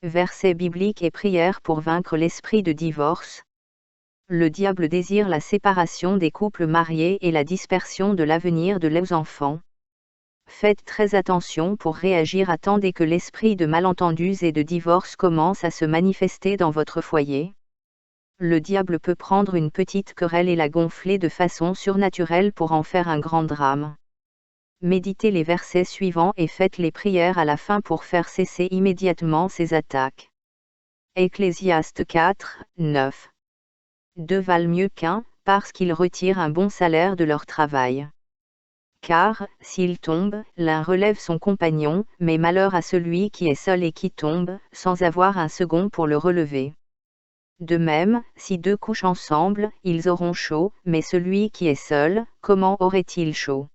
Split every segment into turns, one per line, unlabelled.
Versets bibliques et prières pour vaincre l'esprit de divorce. Le diable désire la séparation des couples mariés et la dispersion de l'avenir de leurs enfants. Faites très attention pour réagir à temps dès que l'esprit de malentendus et de divorce commence à se manifester dans votre foyer. Le diable peut prendre une petite querelle et la gonfler de façon surnaturelle pour en faire un grand drame. Méditez les versets suivants et faites les prières à la fin pour faire cesser immédiatement ces attaques. Ecclésiaste 4, 9. Deux valent mieux qu'un, parce qu'ils retirent un bon salaire de leur travail. Car, s'il tombe, l'un relève son compagnon, mais malheur à celui qui est seul et qui tombe, sans avoir un second pour le relever. De même, si deux couchent ensemble, ils auront chaud, mais celui qui est seul, comment aurait-il chaud?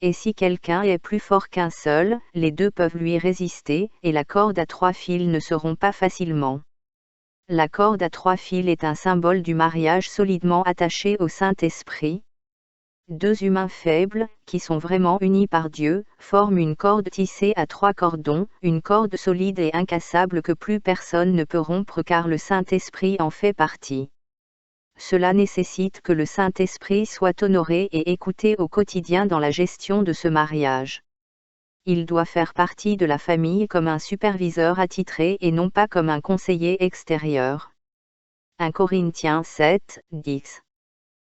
Et si quelqu'un est plus fort qu'un seul, les deux peuvent lui résister, et la corde à 3 fils ne se rompt pas facilement. La corde à 3 fils est un symbole du mariage solidement attaché au Saint-Esprit. Deux humains faibles, qui sont vraiment unis par Dieu, forment une corde tissée à 3 cordons, une corde solide et incassable que plus personne ne peut rompre car le Saint-Esprit en fait partie. Cela nécessite que le Saint-Esprit soit honoré et écouté au quotidien dans la gestion de ce mariage. Il doit faire partie de la famille comme un superviseur attitré et non pas comme un conseiller extérieur. 1 Corinthiens 7, 10.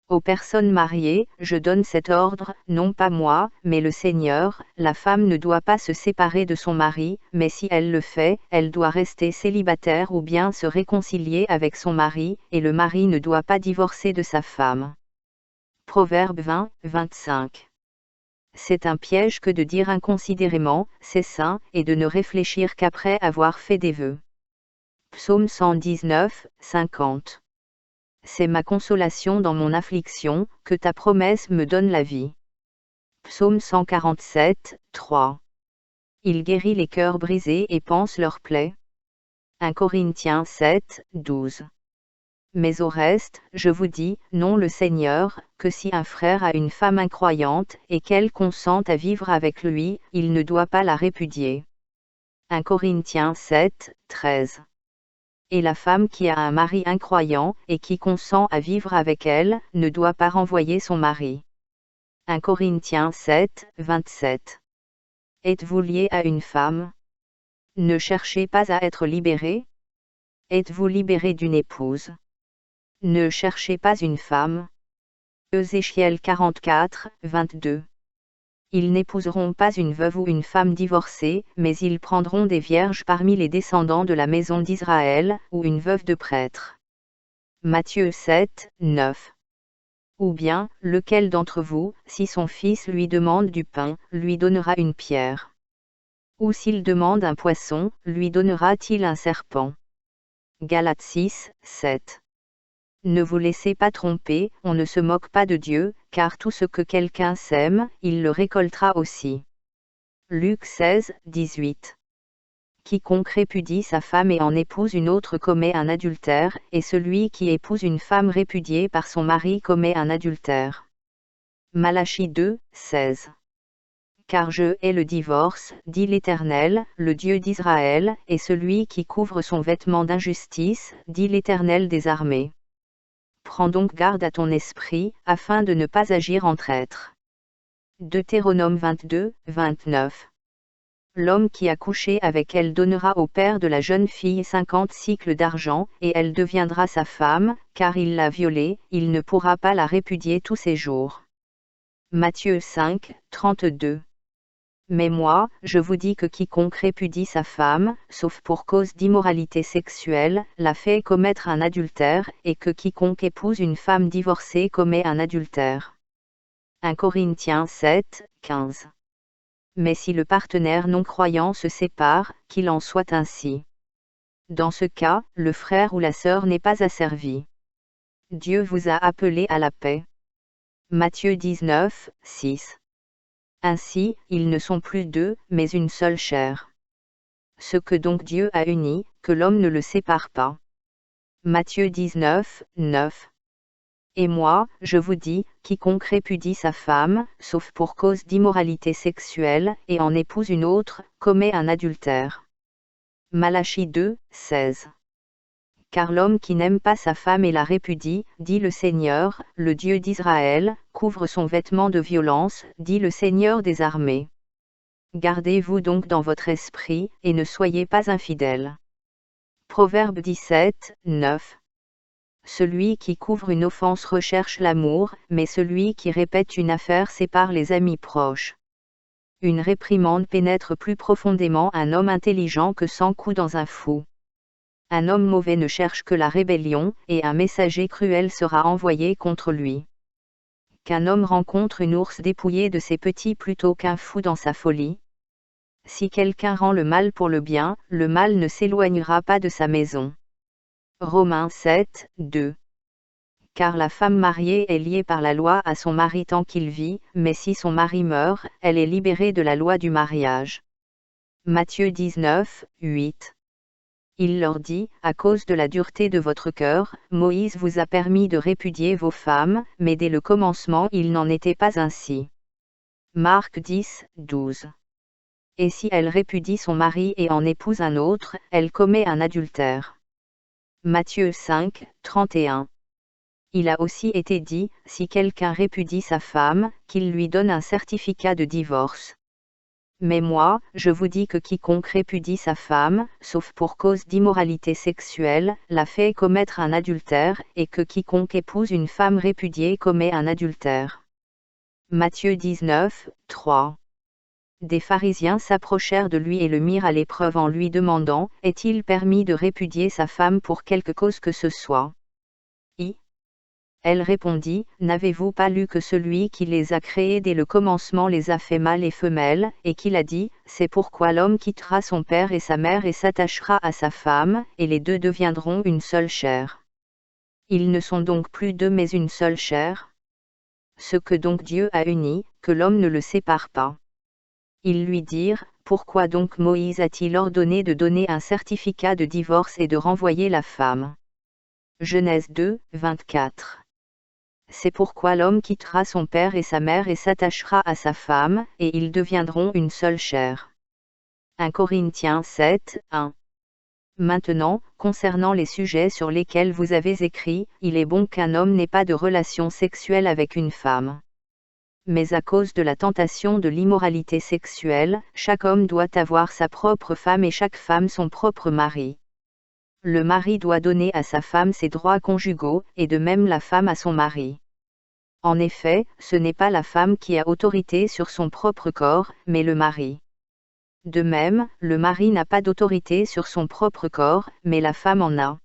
Aux personnes mariées, je donne cet ordre, non pas moi, mais le Seigneur, la femme ne doit pas se séparer de son mari, mais si elle le fait, elle doit rester célibataire ou bien se réconcilier avec son mari, et le mari ne doit pas divorcer de sa femme. Proverbe 20, 25. C'est un piège que de dire inconsidérément, c'est saint, et de ne réfléchir qu'après avoir fait des vœux. Psaume 119, 50. C'est ma consolation dans mon affliction, que ta promesse me donne la vie. Psaume 147, 3. Il guérit les cœurs brisés et panse leurs plaies. 1 Corinthiens 7, 12. Mais au reste, je vous dis, non le Seigneur, que si un frère a une femme incroyante, et qu'elle consent à vivre avec lui, il ne doit pas la répudier. 1 Corinthiens 7, 13. Et la femme qui a un mari incroyant, et qui consent à vivre avec elle, ne doit pas renvoyer son mari. 1 Corinthiens 7, 27. Êtes-vous lié à une femme? Ne cherchez pas à être libéré. Êtes-vous libéré d'une épouse? Ne cherchez pas une femme. Ézéchiel 44, 22. Ils n'épouseront pas une veuve ou une femme divorcée, mais ils prendront des vierges parmi les descendants de la maison d'Israël, ou une veuve de prêtre. Matthieu 7, 9. Ou bien, lequel d'entre vous, si son fils lui demande du pain, lui donnera une pierre? Ou s'il demande un poisson, lui donnera-t-il un serpent? Galates 6, 7. Ne vous laissez pas tromper, on ne se moque pas de Dieu, car tout ce que quelqu'un sème, il le récoltera aussi. Luc 16, 18. Quiconque répudie sa femme et en épouse une autre commet un adultère, et celui qui épouse une femme répudiée par son mari commet un adultère. Malachie 2, 16. Car je hais le divorce, dit l'Éternel, le Dieu d'Israël, et celui qui couvre son vêtement d'injustice, dit l'Éternel des armées. Prends donc garde à ton esprit, afin de ne pas agir en traître. Deutéronome 22, 29. L'homme qui a couché avec elle donnera au père de la jeune fille 50 cycles d'argent, et elle deviendra sa femme, car il l'a violée, il ne pourra pas la répudier tous ses jours. Matthieu 5, 32. Mais moi, je vous dis que quiconque répudie sa femme, sauf pour cause d'immoralité sexuelle, la fait commettre un adultère, et que quiconque épouse une femme divorcée commet un adultère. 1 Corinthiens 7, 15. Mais si le partenaire non-croyant se sépare, qu'il en soit ainsi. Dans ce cas, le frère ou la sœur n'est pas asservi. Dieu vous a appelé à la paix. Matthieu 19, 6. Ainsi, ils ne sont plus deux, mais une seule chair. Ce que donc Dieu a uni, que l'homme ne le sépare pas. Matthieu 19, 9. Et moi, je vous dis, quiconque répudie sa femme, sauf pour cause d'immoralité sexuelle, et en épouse une autre, commet un adultère. Malachie 2, 16. Car l'homme qui n'aime pas sa femme et la répudie, dit le Seigneur, le Dieu d'Israël, couvre son vêtement de violence, dit le Seigneur des armées. Gardez-vous donc dans votre esprit, et ne soyez pas infidèles. Proverbe 17, 9. Celui qui couvre une offense recherche l'amour, mais celui qui répète une affaire sépare les amis proches. Une réprimande pénètre plus profondément un homme intelligent que 100 coups dans un fou. Un homme mauvais ne cherche que la rébellion, et un messager cruel sera envoyé contre lui. Qu'un homme rencontre une ours dépouillée de ses petits plutôt qu'un fou dans sa folie. Si quelqu'un rend le mal pour le bien, le mal ne s'éloignera pas de sa maison. Romains 7, 2. Car la femme mariée est liée par la loi à son mari tant qu'il vit, mais si son mari meurt, elle est libérée de la loi du mariage. Matthieu 19, 8. Il leur dit, à cause de la dureté de votre cœur, Moïse vous a permis de répudier vos femmes, mais dès le commencement il n'en était pas ainsi. Marc 10, 12. Et si elle répudie son mari et en épouse un autre, elle commet un adultère. Matthieu 5, 31. Il a aussi été dit, si quelqu'un répudie sa femme, qu'il lui donne un certificat de divorce. Mais moi, je vous dis que quiconque répudie sa femme, sauf pour cause d'immoralité sexuelle, la fait commettre un adultère, et que quiconque épouse une femme répudiée commet un adultère. Matthieu 19, 3. Des pharisiens s'approchèrent de lui et le mirent à l'épreuve en lui demandant, est-il permis de répudier sa femme pour quelque cause que ce soit? Elle répondit, n'avez-vous pas lu que celui qui les a créés dès le commencement les a fait mâles et femelles, et qu'il a dit, c'est pourquoi l'homme quittera son père et sa mère et s'attachera à sa femme, et les deux deviendront une seule chair. Ils ne sont donc plus deux mais une seule chair. Ce que donc Dieu a uni, que l'homme ne le sépare pas. Ils lui dirent, pourquoi donc Moïse a-t-il ordonné de donner un certificat de divorce et de renvoyer la femme? Genèse 2, 24. C'est pourquoi l'homme quittera son père et sa mère et s'attachera à sa femme, et ils deviendront une seule chair. 1 Corinthiens 7, 1. Maintenant, concernant les sujets sur lesquels vous avez écrit, il est bon qu'un homme n'ait pas de relation sexuelle avec une femme. Mais à cause de la tentation de l'immoralité sexuelle, chaque homme doit avoir sa propre femme et chaque femme son propre mari. Le mari doit donner à sa femme ses droits conjugaux, et de même la femme à son mari. En effet, ce n'est pas la femme qui a autorité sur son propre corps, mais le mari. De même, le mari n'a pas d'autorité sur son propre corps, mais la femme en a.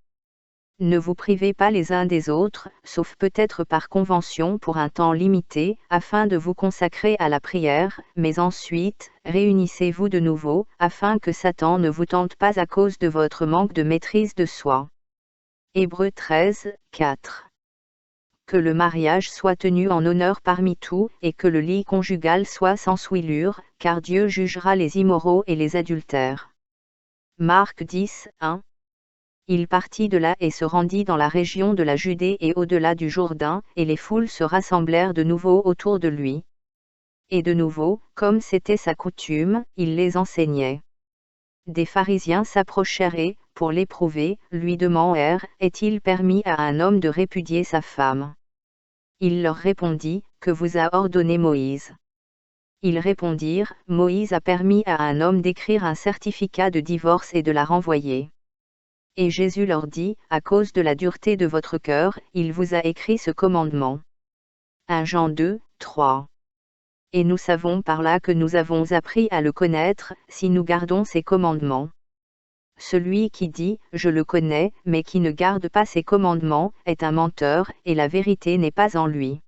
Ne vous privez pas les uns des autres, sauf peut-être par convention pour un temps limité, afin de vous consacrer à la prière, mais ensuite, réunissez-vous de nouveau, afin que Satan ne vous tente pas à cause de votre manque de maîtrise de soi. Hébreux 13, 4. Que le mariage soit tenu en honneur parmi tous, et que le lit conjugal soit sans souillure, car Dieu jugera les immoraux et les adultères. Marc 10, 1. Il partit de là et se rendit dans la région de la Judée et au-delà du Jourdain, et les foules se rassemblèrent de nouveau autour de lui. Et de nouveau, comme c'était sa coutume, il les enseignait. Des pharisiens s'approchèrent et, pour l'éprouver, lui demandèrent, est-il permis à un homme de répudier sa femme? Il leur répondit, que vous a ordonné Moïse? Ils répondirent, Moïse a permis à un homme d'écrire un certificat de divorce et de la renvoyer. Et Jésus leur dit, à cause de la dureté de votre cœur, il vous a écrit ce commandement. 1 Jean 2, 3. Et nous savons par là que nous avons appris à le connaître, si nous gardons ses commandements. Celui qui dit, je le connais, mais qui ne garde pas ses commandements, est un menteur, et la vérité n'est pas en lui.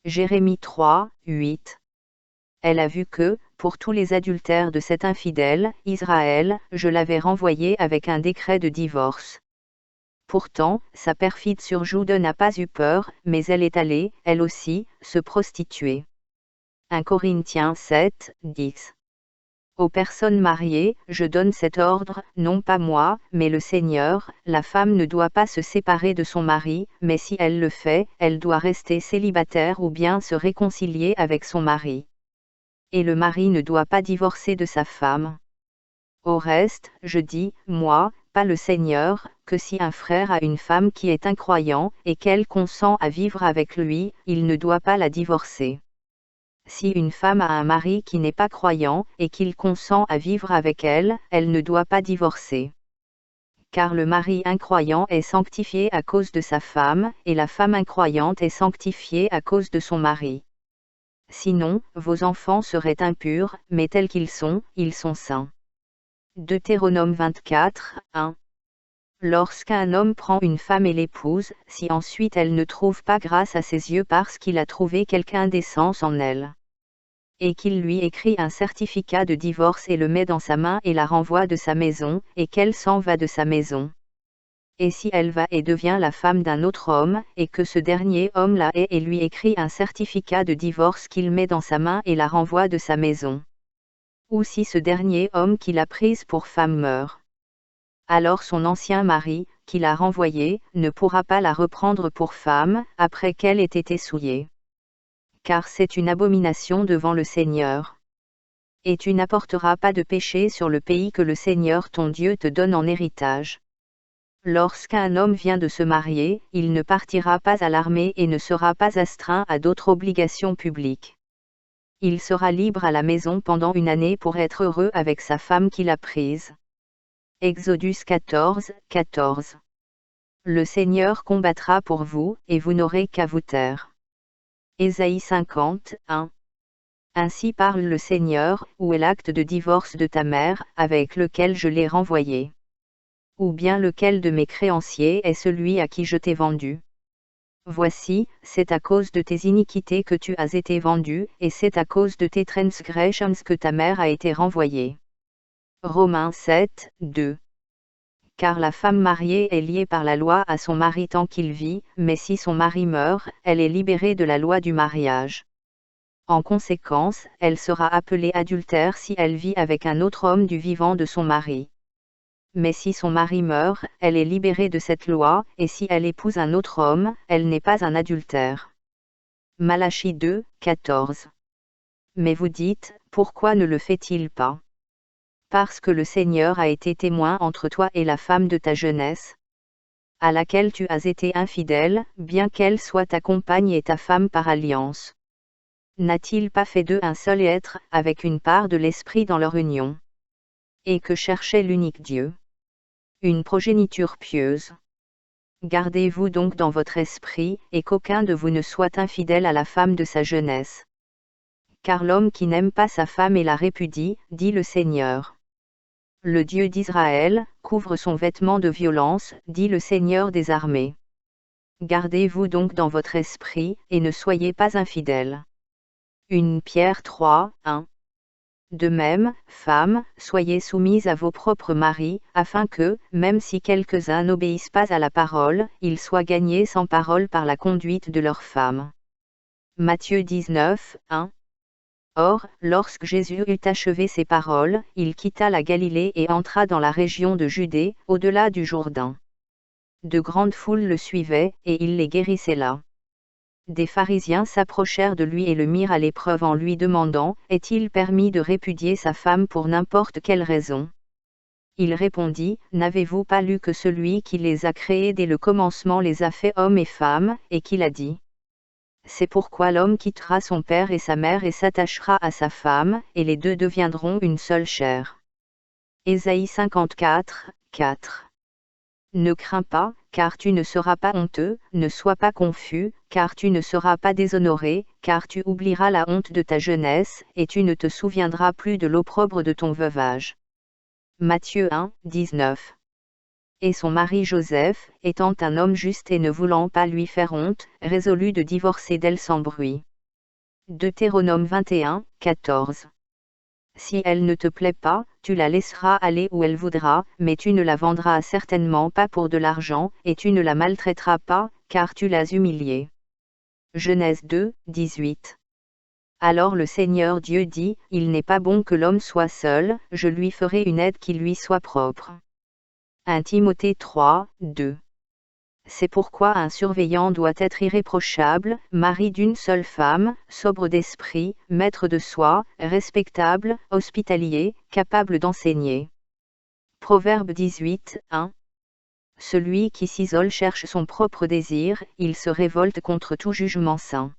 Jérémie 3, 8. Elle a vu que, pour tous les adultères de cet infidèle, Israël, je l'avais renvoyé avec un décret de divorce. Pourtant, sa perfide surjoue n'a pas eu peur, mais elle est allée, elle aussi, se prostituer. 1 Corinthiens 7, 10. Aux personnes mariées, je donne cet ordre, non pas moi, mais le Seigneur, la femme ne doit pas se séparer de son mari, mais si elle le fait, elle doit rester célibataire ou bien se réconcilier avec son mari. Et le mari ne doit pas divorcer de sa femme. Au reste, je dis, moi, pas le Seigneur, que si un frère a une femme qui est incroyant, et qu'elle consent à vivre avec lui, il ne doit pas la divorcer. Si une femme a un mari qui n'est pas croyant, et qu'il consent à vivre avec elle, elle ne doit pas divorcer. Car le mari incroyant est sanctifié à cause de sa femme, et la femme incroyante est sanctifiée à cause de son mari. Sinon, vos enfants seraient impurs, mais tels qu'ils sont saints. Deutéronome 24, 1. Lorsqu'un homme prend une femme et l'épouse, si ensuite elle ne trouve pas grâce à ses yeux parce qu'il a trouvé quelque indécence en elle, et qu'il lui écrit un certificat de divorce et le met dans sa main et la renvoie de sa maison, et qu'elle s'en va de sa maison. Et si elle va et devient la femme d'un autre homme, et que ce dernier homme la hait et lui écrit un certificat de divorce qu'il met dans sa main et la renvoie de sa maison. Ou si ce dernier homme qui l'a prise pour femme meurt, alors son ancien mari, qui l'a renvoyée, ne pourra pas la reprendre pour femme, après qu'elle ait été souillée. Car c'est une abomination devant le Seigneur. Et tu n'apporteras pas de péché sur le pays que le Seigneur ton Dieu te donne en héritage. Lorsqu'un homme vient de se marier, il ne partira pas à l'armée et ne sera pas astreint à d'autres obligations publiques. Il sera libre à la maison pendant une année pour être heureux avec sa femme qu'il a prise. Exodus 14, 14. Le Seigneur combattra pour vous, et vous n'aurez qu'à vous taire. Ésaïe 50, 1. Ainsi parle le Seigneur, où est l'acte de divorce de ta mère, avec lequel je l'ai renvoyé? Ou bien lequel de mes créanciers est celui à qui je t'ai vendu? Voici, c'est à cause de tes iniquités que tu as été vendu, et c'est à cause de tes transgressions que ta mère a été renvoyée. Romains 7, 2. Car la femme mariée est liée par la loi à son mari tant qu'il vit, mais si son mari meurt, elle est libérée de la loi du mariage. En conséquence, elle sera appelée adultère si elle vit avec un autre homme du vivant de son mari. Mais si son mari meurt, elle est libérée de cette loi, et si elle épouse un autre homme, elle n'est pas un adultère. Malachie 2, 14. Mais vous dites, pourquoi ne le fait-il pas? Parce que le Seigneur a été témoin entre toi et la femme de ta jeunesse, à laquelle tu as été infidèle, bien qu'elle soit ta compagne et ta femme par alliance. N'a-t-il pas fait d'eux un seul être, avec une part de l'esprit dans leur union? Et que cherchait l'unique Dieu? Une progéniture pieuse. Gardez-vous donc dans votre esprit, et qu'aucun de vous ne soit infidèle à la femme de sa jeunesse. Car l'homme qui n'aime pas sa femme et la répudie, dit le Seigneur. Le Dieu d'Israël, couvre son vêtement de violence, dit le Seigneur des armées. Gardez-vous donc dans votre esprit, et ne soyez pas infidèles. 1 Pierre 3, 1. De même, femmes, soyez soumises à vos propres maris, afin que, même si quelques-uns n'obéissent pas à la parole, ils soient gagnés sans parole par la conduite de leurs femmes. Matthieu 19, 1. Or, lorsque Jésus eut achevé ces paroles, il quitta la Galilée et entra dans la région de Judée, au-delà du Jourdain. De grandes foules le suivaient, et il les guérissait là. Des pharisiens s'approchèrent de lui et le mirent à l'épreuve en lui demandant, est-il permis de répudier sa femme pour n'importe quelle raison? Il répondit, n'avez-vous pas lu que celui qui les a créés dès le commencement les a fait hommes et femmes, et qu'il a dit, c'est pourquoi l'homme quittera son père et sa mère et s'attachera à sa femme, et les deux deviendront une seule chair. Ésaïe 54, 4. Ne crains pas, car tu ne seras pas honteux, ne sois pas confus, car tu ne seras pas déshonoré, car tu oublieras la honte de ta jeunesse, et tu ne te souviendras plus de l'opprobre de ton veuvage. Matthieu 1, 19. Et son mari Joseph, étant un homme juste et ne voulant pas lui faire honte, résolut de divorcer d'elle sans bruit. Deutéronome 21, 14. Si elle ne te plaît pas, tu la laisseras aller où elle voudra, mais tu ne la vendras certainement pas pour de l'argent, et tu ne la maltraiteras pas, car tu l'as humiliée. Genèse 2, 18. Alors le Seigneur Dieu dit, il n'est pas bon que l'homme soit seul, je lui ferai une aide qui lui soit propre. 1 Timothée 3, 2. C'est pourquoi un surveillant doit être irréprochable, mari d'une seule femme, sobre d'esprit, maître de soi, respectable, hospitalier, capable d'enseigner. Proverbe 18, 1. Celui qui s'isole cherche son propre désir, il se révolte contre tout jugement sain.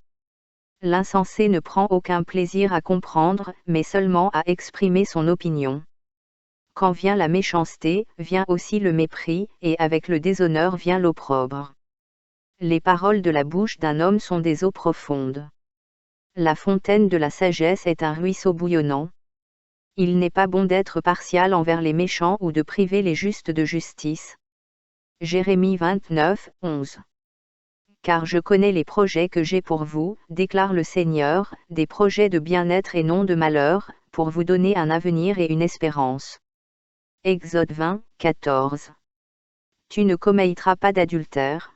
L'insensé ne prend aucun plaisir à comprendre, mais seulement à exprimer son opinion. Quand vient la méchanceté, vient aussi le mépris, et avec le déshonneur vient l'opprobre. Les paroles de la bouche d'un homme sont des eaux profondes. La fontaine de la sagesse est un ruisseau bouillonnant. Il n'est pas bon d'être partial envers les méchants ou de priver les justes de justice. Jérémie 29, 11. Car je connais les projets que j'ai pour vous, déclare le Seigneur, des projets de bien-être et non de malheur, pour vous donner un avenir et une espérance. Exode 20, 14. Tu ne commettras pas d'adultère.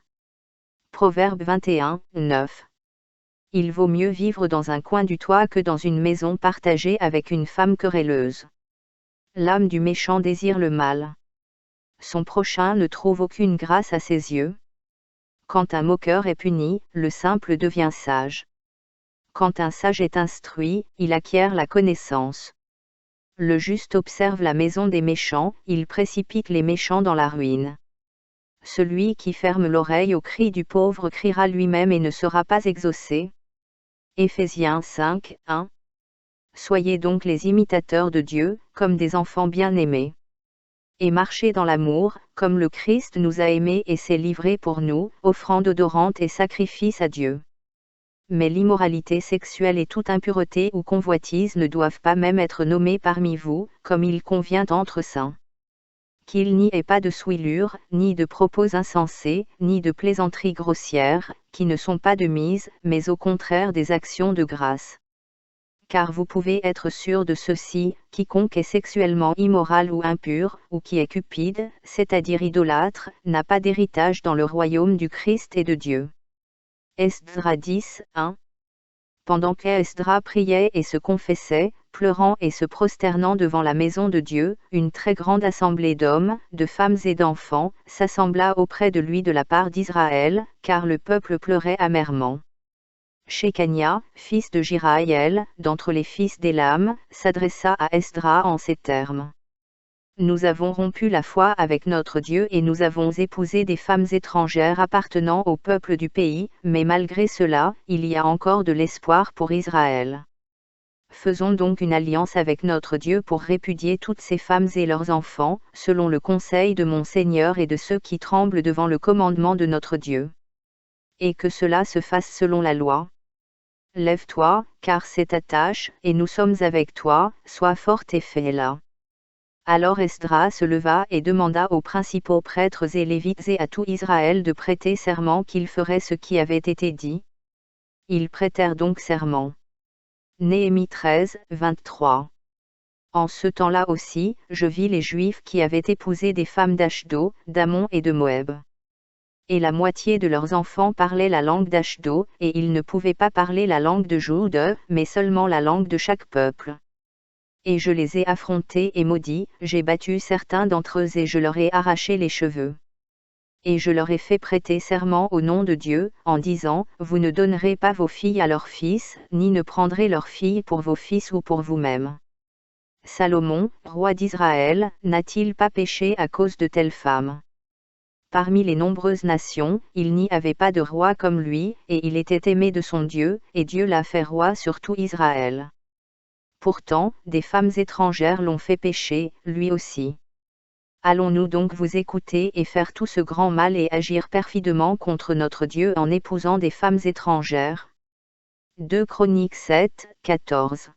Proverbe 21, 9. Il vaut mieux vivre dans un coin du toit que dans une maison partagée avec une femme querelleuse. L'âme du méchant désire le mal. Son prochain ne trouve aucune grâce à ses yeux. Quand un moqueur est puni, le simple devient sage. Quand un sage est instruit, il acquiert la connaissance. Le juste observe la maison des méchants, il précipite les méchants dans la ruine. Celui qui ferme l'oreille au cri du pauvre criera lui-même et ne sera pas exaucé. Éphésiens 5, 1. Soyez donc les imitateurs de Dieu, comme des enfants bien-aimés. Et marchez dans l'amour, comme le Christ nous a aimés et s'est livré pour nous, offrande odorante et sacrifice à Dieu. Mais l'immoralité sexuelle et toute impureté ou convoitise ne doivent pas même être nommées parmi vous, comme il convient entre saints. Qu'il n'y ait pas de souillure, ni de propos insensés, ni de plaisanteries grossières, qui ne sont pas de mise, mais au contraire des actions de grâce. Car vous pouvez être sûr de ceci, quiconque est sexuellement immoral ou impur, ou qui est cupide, c'est-à-dire idolâtre, n'a pas d'héritage dans le royaume du Christ et de Dieu. Esdras 10, 1. Pendant qu'Esdras priait et se confessait, pleurant et se prosternant devant la maison de Dieu, une très grande assemblée d'hommes, de femmes et d'enfants, s'assembla auprès de lui de la part d'Israël, car le peuple pleurait amèrement. Shekania, fils de Jiraël, d'entre les fils d'Élam, s'adressa à Esdras en ces termes. Nous avons rompu la foi avec notre Dieu et nous avons épousé des femmes étrangères appartenant au peuple du pays, mais malgré cela, il y a encore de l'espoir pour Israël. Faisons donc une alliance avec notre Dieu pour répudier toutes ces femmes et leurs enfants, selon le conseil de mon Seigneur et de ceux qui tremblent devant le commandement de notre Dieu. Et que cela se fasse selon la loi. Lève-toi, car c'est ta tâche, et nous sommes avec toi, sois forte et fais-la. Alors Esdras se leva et demanda aux principaux prêtres et lévites et à tout Israël de prêter serment qu'ils feraient ce qui avait été dit. Ils prêtèrent donc serment. Néhémie 13, 23. En ce temps-là aussi, je vis les Juifs qui avaient épousé des femmes d'Ashdo, d'Ammon et de Moab. Et la moitié de leurs enfants parlaient la langue d'Ashdo, et ils ne pouvaient pas parler la langue de Jude, mais seulement la langue de chaque peuple. Et je les ai affrontés et maudits, j'ai battu certains d'entre eux et je leur ai arraché les cheveux. Et je leur ai fait prêter serment au nom de Dieu, en disant, vous ne donnerez pas vos filles à leurs fils, ni ne prendrez leurs filles pour vos fils ou pour vous-même. Salomon, roi d'Israël, n'a-t-il pas péché à cause de telles femmes? Parmi les nombreuses nations, il n'y avait pas de roi comme lui, et il était aimé de son Dieu, et Dieu l'a fait roi sur tout Israël. Pourtant, des femmes étrangères l'ont fait pécher, lui aussi. Allons-nous donc vous écouter et faire tout ce grand mal et agir perfidement contre notre Dieu en épousant des femmes étrangères? 2 Chroniques 7, 14.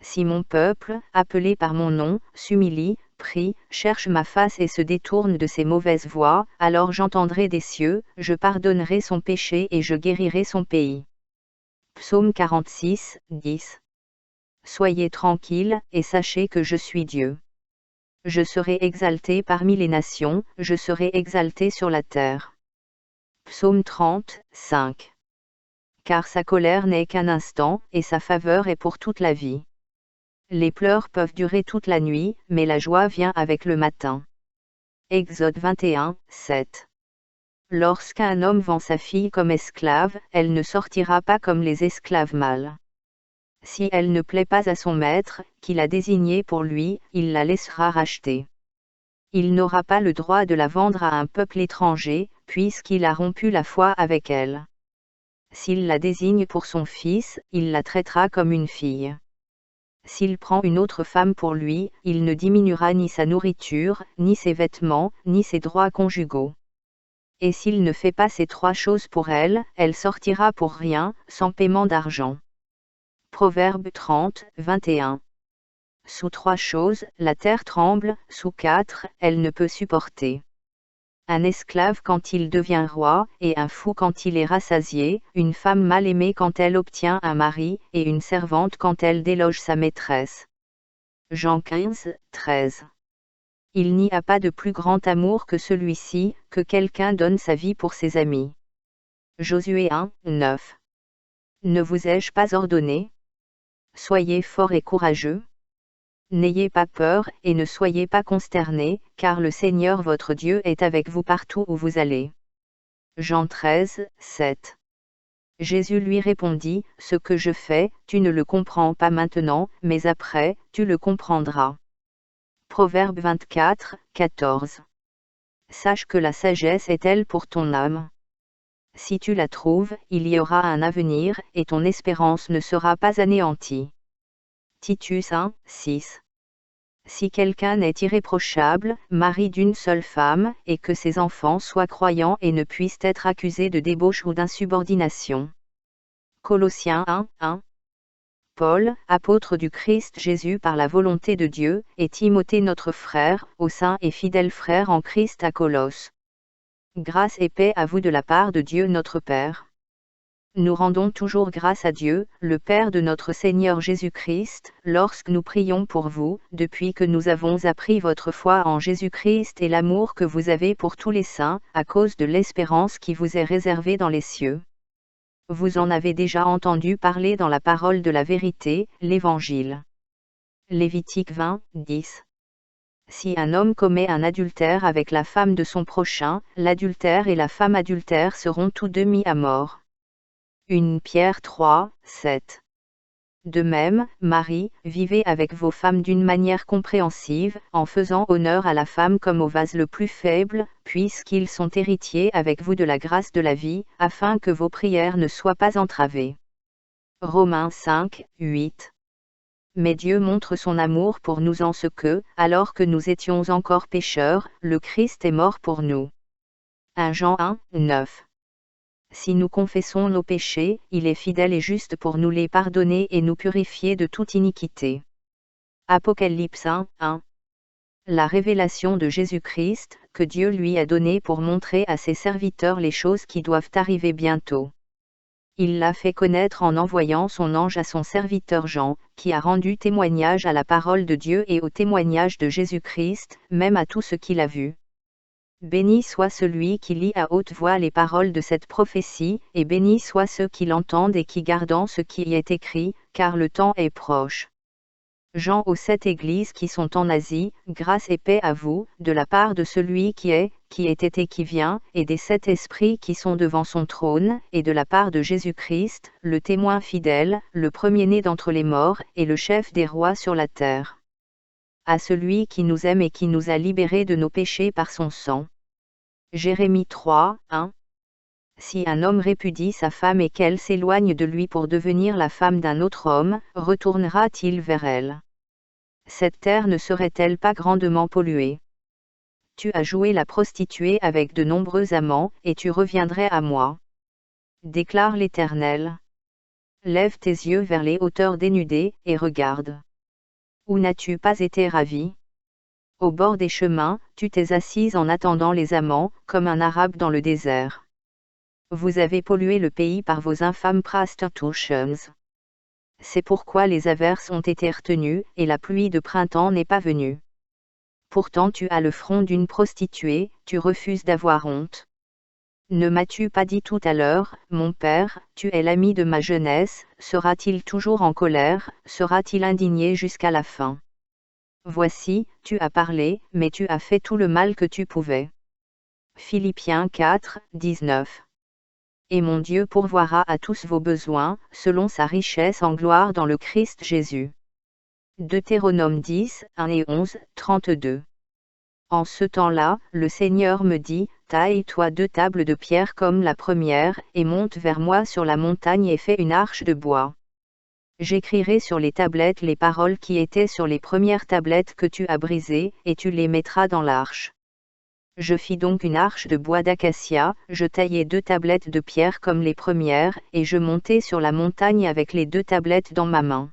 Si mon peuple, appelé par mon nom, s'humilie, prie, cherche ma face et se détourne de ses mauvaises voies, alors j'entendrai des cieux, je pardonnerai son péché et je guérirai son pays. Psaume 46, 10. Soyez tranquilles, et sachez que je suis Dieu. Je serai exalté parmi les nations, je serai exalté sur la terre. Psaume 30, 5. Car sa colère n'est qu'un instant, et sa faveur est pour toute la vie. Les pleurs peuvent durer toute la nuit, mais la joie vient avec le matin. Exode 21, 7. Lorsqu'un homme vend sa fille comme esclave, elle ne sortira pas comme les esclaves mâles. Si elle ne plaît pas à son maître, qui l'a désignée pour lui, il la laissera racheter. Il n'aura pas le droit de la vendre à un peuple étranger, puisqu'il a rompu la foi avec elle. S'il la désigne pour son fils, il la traitera comme une fille. S'il prend une autre femme pour lui, il ne diminuera ni sa nourriture, ni ses vêtements, ni ses droits conjugaux. Et s'il ne fait pas ces 3 choses pour elle, elle sortira pour rien, sans paiement d'argent. Proverbe 30, 21. Sous 3 choses, la terre tremble, sous 4, elle ne peut supporter. Un esclave quand il devient roi, et un fou quand il est rassasié, une femme mal aimée quand elle obtient un mari, et une servante quand elle déloge sa maîtresse. Jean 15, 13. Il n'y a pas de plus grand amour que celui-ci, que quelqu'un donne sa vie pour ses amis. Josué 1, 9. Ne vous ai-je pas ordonné? Soyez forts et courageux. N'ayez pas peur, et ne soyez pas consternés, car le Seigneur votre Dieu est avec vous partout où vous allez. Jean 13, 7. Jésus lui répondit, ce que je fais, tu ne le comprends pas maintenant, mais après, tu le comprendras. Proverbe 24, 14. Sache que la sagesse est elle pour ton âme. Si tu la trouves, il y aura un avenir, et ton espérance ne sera pas anéantie. Titus 1, 6. Si quelqu'un est irréprochable, mari d'une seule femme, et que ses enfants soient croyants et ne puissent être accusés de débauche ou d'insubordination. Colossiens 1, 1. Paul, apôtre du Christ Jésus par la volonté de Dieu, et Timothée notre frère, au saint et fidèle frère en Christ à Colosse. Grâce et paix à vous de la part de Dieu notre Père. Nous rendons toujours grâce à Dieu, le Père de notre Seigneur Jésus-Christ, lorsque nous prions pour vous, depuis que nous avons appris votre foi en Jésus-Christ et l'amour que vous avez pour tous les saints, à cause de l'espérance qui vous est réservée dans les cieux. Vous en avez déjà entendu parler dans la parole de la vérité, l'Évangile. Lévitique 20, 10. Si un homme commet un adultère avec la femme de son prochain, l'adultère et la femme adultère seront tous deux mis à mort. 1 Pierre 3, 7. De même, Marie, vivez avec vos femmes d'une manière compréhensive, en faisant honneur à la femme comme au vase le plus faible, puisqu'ils sont héritiers avec vous de la grâce de la vie, afin que vos prières ne soient pas entravées. Romains 5, 8. Mais Dieu montre son amour pour nous en ce que, alors que nous étions encore pécheurs, le Christ est mort pour nous. 1 Jean 1, 9. Si nous confessons nos péchés, il est fidèle et juste pour nous les pardonner et nous purifier de toute iniquité. Apocalypse 1, 1. La révélation de Jésus-Christ, que Dieu lui a donnée pour montrer à ses serviteurs les choses qui doivent arriver bientôt. Il l'a fait connaître en envoyant son ange à son serviteur Jean, qui a rendu témoignage à la parole de Dieu et au témoignage de Jésus-Christ, même à tout ce qu'il a vu. Béni soit celui qui lit à haute voix les paroles de cette prophétie, et béni soient ceux qui l'entendent et qui gardent ce qui y est écrit, car le temps est proche. Jean aux 7 églises qui sont en Asie, grâce et paix à vous, de la part de celui qui était et qui vient, et des 7 esprits qui sont devant son trône, et de la part de Jésus-Christ, le témoin fidèle, le premier-né d'entre les morts, et le chef des rois sur la terre. À celui qui nous aime et qui nous a libérés de nos péchés par son sang. Jérémie 3, 1. Si un homme répudie sa femme et qu'elle s'éloigne de lui pour devenir la femme d'un autre homme, retournera-t-il vers elle? Cette terre ne serait-elle pas grandement polluée? Tu as joué la prostituée avec de nombreux amants, et tu reviendrais à moi. Déclare l'Éternel. Lève tes yeux vers les hauteurs dénudées, et regarde. Où n'as-tu pas été ravi? Au bord des chemins, tu t'es assise en attendant les amants, comme un arabe dans le désert. Vous avez pollué le pays par vos infâmes prostitutions. C'est pourquoi les averses ont été retenues, et la pluie de printemps n'est pas venue. Pourtant tu as le front d'une prostituée, tu refuses d'avoir honte. Ne m'as-tu pas dit tout à l'heure, mon père, tu es l'ami de ma jeunesse, sera-t-il toujours en colère, sera-t-il indigné jusqu'à la fin? Voici, tu as parlé, mais tu as fait tout le mal que tu pouvais. Philippiens 4, 19. Et mon Dieu pourvoira à tous vos besoins, selon sa richesse en gloire dans le Christ Jésus. Deutéronome 10, 1 et 11, 32. En ce temps-là, le Seigneur me dit, taille-toi 2 tables de pierre comme la première, et monte vers moi sur la montagne et fais une arche de bois. J'écrirai sur les tablettes les paroles qui étaient sur les premières tablettes que tu as brisées, et tu les mettras dans l'arche. Je fis donc une arche de bois d'acacia, je taillai 2 tablettes de pierre comme les premières, et je montai sur la montagne avec les 2 tablettes dans ma main.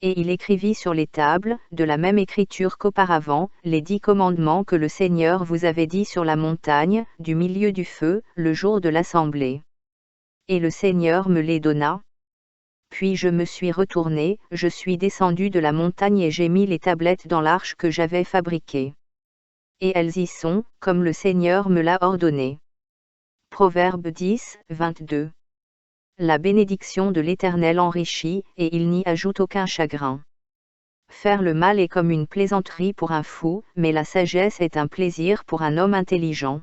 Et il écrivit sur les tables, de la même écriture qu'auparavant, les 10 commandements que le Seigneur vous avait dit sur la montagne, du milieu du feu, le jour de l'assemblée. Et le Seigneur me les donna. Puis je me suis retourné, je suis descendu de la montagne et j'ai mis les tablettes dans l'arche que j'avais fabriquée. Et elles y sont, comme le Seigneur me l'a ordonné. Proverbe 10, 22. La bénédiction de l'Éternel enrichit, et il n'y ajoute aucun chagrin. Faire le mal est comme une plaisanterie pour un fou, mais la sagesse est un plaisir pour un homme intelligent.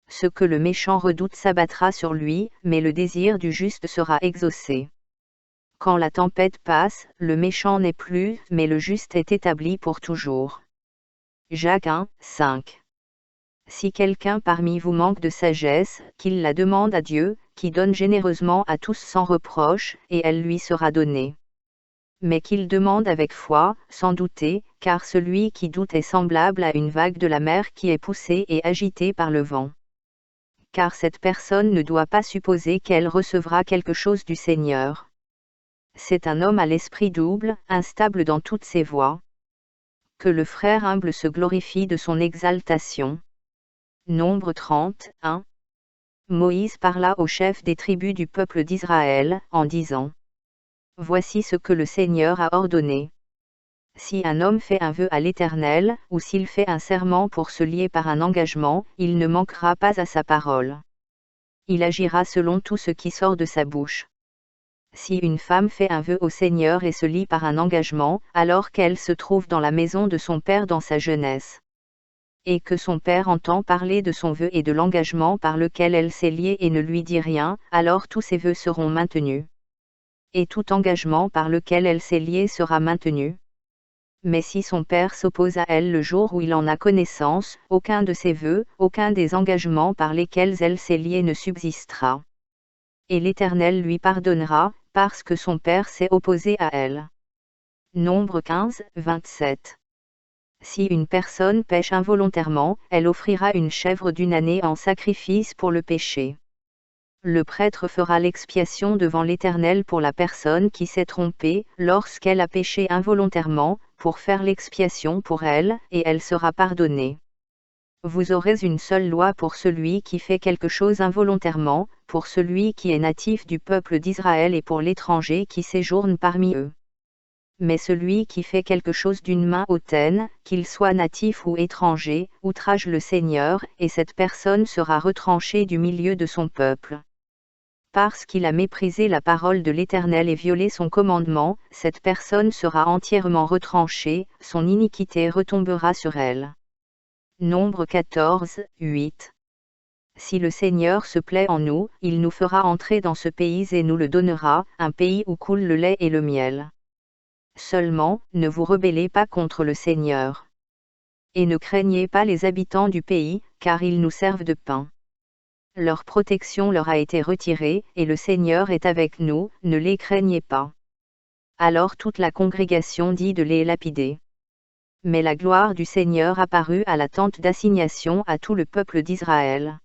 Ce que le méchant redoute s'abattra sur lui, mais le désir du juste sera exaucé. Quand la tempête passe, le méchant n'est plus, mais le juste est établi pour toujours. Jacques 1, 5. Si quelqu'un parmi vous manque de sagesse, qu'il la demande à Dieu, qui donne généreusement à tous sans reproche, et elle lui sera donnée. Mais qu'il demande avec foi, sans douter, car celui qui doute est semblable à une vague de la mer qui est poussée et agitée par le vent. Car cette personne ne doit pas supposer qu'elle recevra quelque chose du Seigneur. C'est un homme à l'esprit double, instable dans toutes ses voies. Que le frère humble se glorifie de son exaltation. Nombre 30, 1. Moïse parla au chef des tribus du peuple d'Israël, en disant: Voici ce que le Seigneur a ordonné. Si un homme fait un vœu à l'Éternel, ou s'il fait un serment pour se lier par un engagement, il ne manquera pas à sa parole. Il agira selon tout ce qui sort de sa bouche. Si une femme fait un vœu au Seigneur et se lie par un engagement, alors qu'elle se trouve dans la maison de son père dans sa jeunesse, et que son père entend parler de son vœu et de l'engagement par lequel elle s'est liée et ne lui dit rien, alors tous ses vœux seront maintenus. Et tout engagement par lequel elle s'est liée sera maintenu. Mais si son père s'oppose à elle le jour où il en a connaissance, aucun de ses vœux, aucun des engagements par lesquels elle s'est liée ne subsistera. Et l'Éternel lui pardonnera, parce que son père s'est opposé à elle. Nombre 15, 27. Si une personne pêche involontairement, elle offrira une chèvre d'une année en sacrifice pour le péché. Le prêtre fera l'expiation devant l'Éternel pour la personne qui s'est trompée, lorsqu'elle a péché involontairement, pour faire l'expiation pour elle, et elle sera pardonnée. Vous aurez une seule loi pour celui qui fait quelque chose involontairement, pour celui qui est natif du peuple d'Israël et pour l'étranger qui séjourne parmi eux. Mais celui qui fait quelque chose d'une main hautaine, qu'il soit natif ou étranger, outrage le Seigneur, et cette personne sera retranchée du milieu de son peuple. Parce qu'il a méprisé la parole de l'Éternel et violé son commandement, cette personne sera entièrement retranchée, son iniquité retombera sur elle. Nombre 14, 8. Si le Seigneur se plaît en nous, il nous fera entrer dans ce pays et nous le donnera, un pays où coule le lait et le miel. Seulement, ne vous rebellez pas contre le Seigneur. Et ne craignez pas les habitants du pays, car ils nous servent de pain. Leur protection leur a été retirée, et le Seigneur est avec nous, ne les craignez pas. Alors toute la congrégation dit de les lapider. Mais la gloire du Seigneur apparut à la tente d'assignation à tout le peuple d'Israël.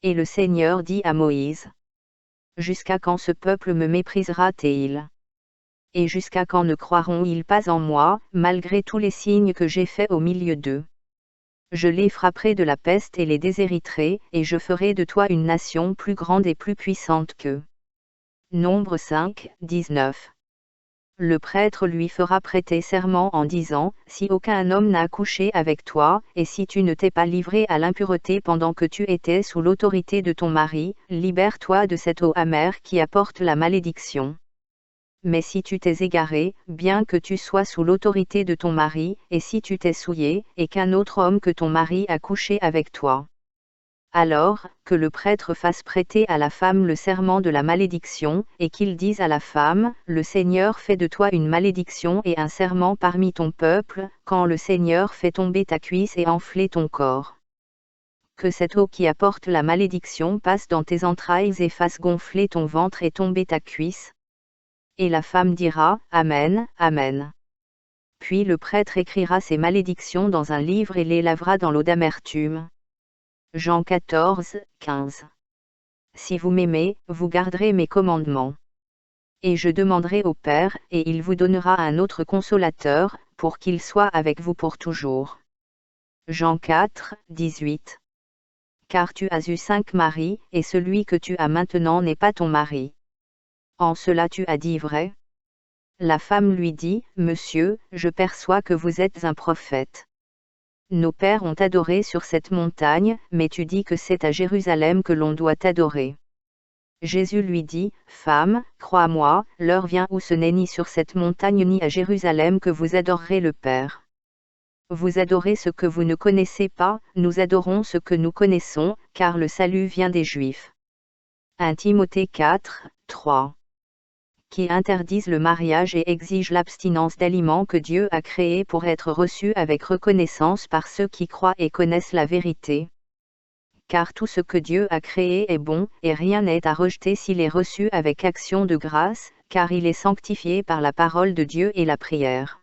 Et le Seigneur dit à Moïse: Jusqu'à quand ce peuple me méprisera-t-il? Et jusqu'à quand ne croiront-ils pas en moi, malgré tous les signes que j'ai faits au milieu d'eux? Je les frapperai de la peste et les déshériterai, et je ferai de toi une nation plus grande et plus puissante qu'eux. Nombre 5, 19. Le prêtre lui fera prêter serment en disant: Si aucun homme n'a couché avec toi, et si tu ne t'es pas livré à l'impureté pendant que tu étais sous l'autorité de ton mari, libère-toi de cette eau amère qui apporte la malédiction. Mais si tu t'es égaré, bien que tu sois sous l'autorité de ton mari, et si tu t'es souillé, et qu'un autre homme que ton mari a couché avec toi, Alors, que le prêtre fasse prêter à la femme le serment de la malédiction, et qu'il dise à la femme, le Seigneur fait de toi une malédiction et un serment parmi ton peuple, quand le Seigneur fait tomber ta cuisse et enfler ton corps. Que cette eau qui apporte la malédiction passe dans tes entrailles et fasse gonfler ton ventre et tomber ta cuisse. Et la femme dira, Amen, Amen. Puis le prêtre écrira ces malédictions dans un livre et les lavera dans l'eau d'amertume. Jean 14, 15. Si vous m'aimez, vous garderez mes commandements. Et je demanderai au Père, et il vous donnera un autre consolateur, pour qu'il soit avec vous pour toujours. Jean 4, 18. Car tu as eu 5 maris, et celui que tu as maintenant n'est pas ton mari. En cela tu as dit vrai? La femme lui dit, Monsieur, je perçois que vous êtes un prophète. Nos pères ont adoré sur cette montagne, mais tu dis que c'est à Jérusalem que l'on doit adorer. Jésus lui dit, Femme, crois-moi, l'heure vient où ce n'est ni sur cette montagne ni à Jérusalem que vous adorerez le Père. Vous adorez ce que vous ne connaissez pas, nous adorons ce que nous connaissons, car le salut vient des Juifs. 1 Timothée 4, 3. Qui interdisent le mariage et exigent l'abstinence d'aliments que Dieu a créés pour être reçus avec reconnaissance par ceux qui croient et connaissent la vérité. Car tout ce que Dieu a créé est bon, et rien n'est à rejeter s'il est reçu avec action de grâce, car il est sanctifié par la parole de Dieu et la prière.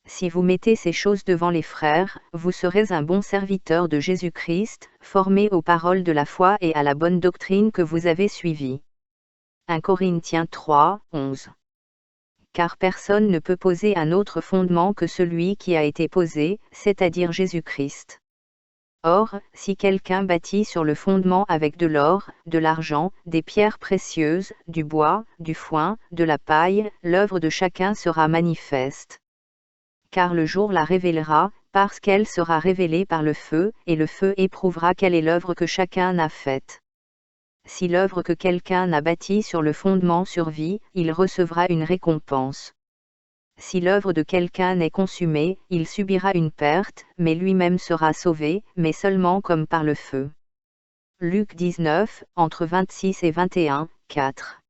Si vous mettez ces choses devant les frères, vous serez un bon serviteur de Jésus-Christ, formé aux paroles de la foi et à la bonne doctrine que vous avez suivie. 1 Corinthiens 3, 11. Car personne ne peut poser un autre fondement que celui qui a été posé, c'est-à-dire Jésus-Christ. Or, si quelqu'un bâtit sur le fondement avec de l'or, de l'argent, des pierres précieuses, du bois, du foin, de la paille, l'œuvre de chacun sera manifeste. Car le jour la révélera, parce qu'elle sera révélée par le feu, et le feu éprouvera quelle est l'œuvre que chacun a faite. Si l'œuvre que quelqu'un a bâtie sur le fondement survit, il recevra une récompense. Si l'œuvre de quelqu'un est consumée, il subira une perte, mais lui-même sera sauvé, mais seulement comme par le feu. Luc 19, entre 26 et 21, 4.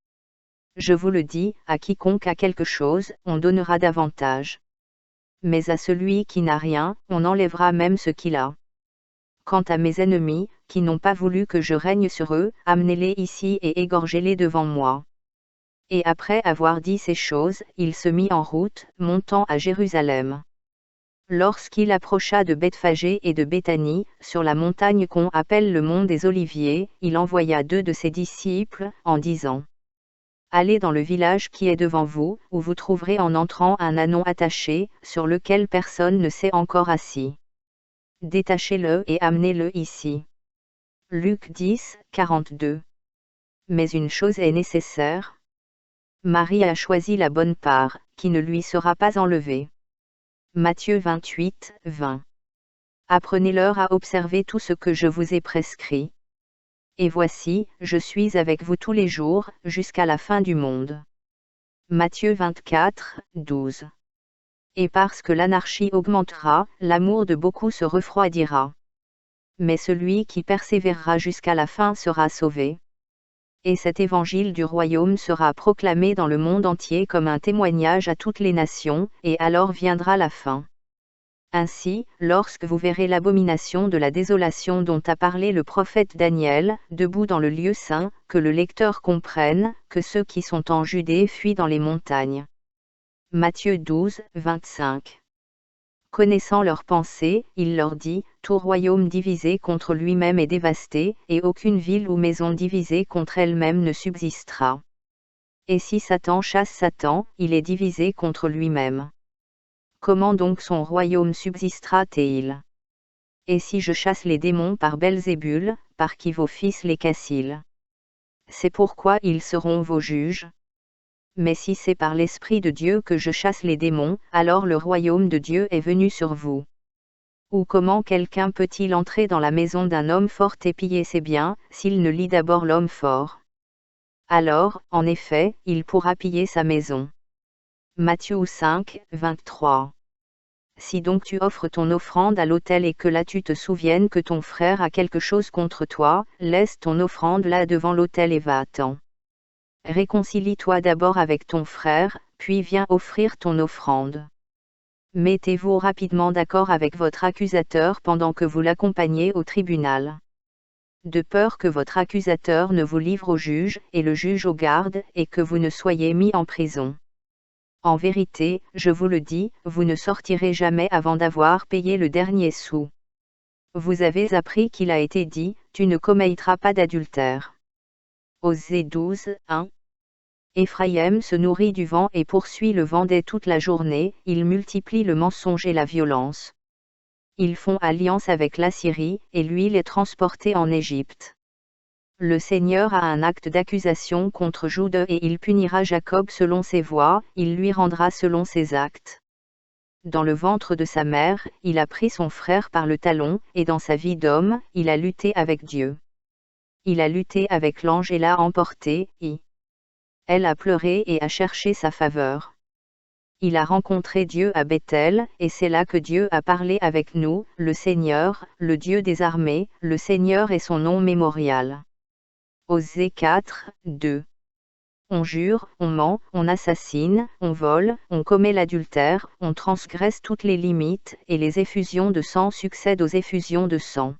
Je vous le dis, à quiconque a quelque chose, on donnera davantage. Mais à celui qui n'a rien, on enlèvera même ce qu'il a. Quant à mes ennemis, qui n'ont pas voulu que je règne sur eux, amenez-les ici et égorgez-les devant moi. Et après avoir dit ces choses, il se mit en route, montant à Jérusalem. Lorsqu'il approcha de Bethphagée et de Béthanie, sur la montagne qu'on appelle le mont des Oliviers, il envoya 2 de ses disciples, en disant, Allez dans le village qui est devant vous, où vous trouverez en entrant un ânon attaché, sur lequel personne ne s'est encore assis. Détachez-le et amenez-le ici. Luc 10, 42. Mais une chose est nécessaire. Marie a choisi la bonne part, qui ne lui sera pas enlevée. Matthieu 28, 20. Apprenez-leur à observer tout ce que je vous ai prescrit. Et voici, je suis avec vous tous les jours, jusqu'à la fin du monde. Matthieu 24, 12. Et parce que l'anarchie augmentera, l'amour de beaucoup se refroidira. Mais celui qui persévérera jusqu'à la fin sera sauvé. Et cet évangile du royaume sera proclamé dans le monde entier comme un témoignage à toutes les nations, et alors viendra la fin. Ainsi, lorsque vous verrez l'abomination de la désolation dont a parlé le prophète Daniel, debout dans le lieu saint, que le lecteur comprenne, que ceux qui sont en Judée fuient dans les montagnes. Matthieu 12, 25. Connaissant leurs pensées, il leur dit, tout royaume divisé contre lui-même est dévasté, et aucune ville ou maison divisée contre elle-même ne subsistera. Et si Satan chasse Satan, il est divisé contre lui-même. Comment donc son royaume subsistera-t-il? Et si je chasse les démons par Belzébul, par qui vos fils les cassent-ils? C'est pourquoi ils seront vos juges. Mais si c'est par l'Esprit de Dieu que je chasse les démons, alors le royaume de Dieu est venu sur vous. Ou comment quelqu'un peut-il entrer dans la maison d'un homme fort et piller ses biens, s'il ne lie d'abord l'homme fort? Alors, en effet, il pourra piller sa maison. Matthieu 5, 23. Si donc tu offres ton offrande à l'autel et que là tu te souviennes que ton frère a quelque chose contre toi, laisse ton offrande là devant l'autel et va-t'en. Réconcilie-toi d'abord avec ton frère, puis viens offrir ton offrande. Mettez-vous rapidement d'accord avec votre accusateur pendant que vous l'accompagnez au tribunal. De peur que votre accusateur ne vous livre au juge, et le juge aux gardes, et que vous ne soyez mis en prison. En vérité, je vous le dis, vous ne sortirez jamais avant d'avoir payé le dernier sou. Vous avez appris qu'il a été dit, tu ne commettras pas d'adultère. Osée 12, 1. Éphraïm se nourrit du vent et poursuit le vent dès toute la journée, il multiplie le mensonge et la violence. Ils font alliance avec l'Assyrie, et l'huile est transportée en Égypte. Le Seigneur a un acte d'accusation contre Juda et il punira Jacob selon ses voies, il lui rendra selon ses actes. Dans le ventre de sa mère, il a pris son frère par le talon, et dans sa vie d'homme, il a lutté avec Dieu. Il a lutté avec l'ange et l'a emporté, Elle a pleuré et a cherché sa faveur. Il a rencontré Dieu à Bethel, et c'est là que Dieu a parlé avec nous, le Seigneur, le Dieu des armées, le Seigneur est son nom mémorial. Osée 4, 2. On jure, on ment, on assassine, on vole, on commet l'adultère, on transgresse toutes les limites, et les effusions de sang succèdent aux effusions de sang.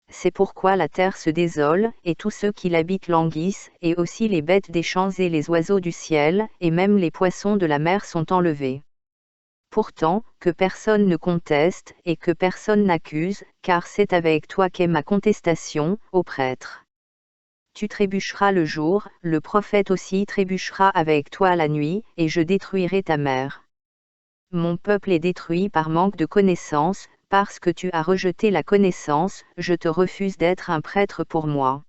C'est pourquoi la terre se désole, et tous ceux qui l'habitent languissent, et aussi les bêtes des champs et les oiseaux du ciel, et même les poissons de la mer sont enlevés. Pourtant, que personne ne conteste, et que personne n'accuse, car c'est avec toi qu'est ma contestation, ô prêtre. Tu trébucheras le jour, le prophète aussi trébuchera avec toi la nuit, et je détruirai ta mère. Mon peuple est détruit par manque de connaissance, parce que tu as rejeté la connaissance, je te refuse d'être un prêtre pour moi.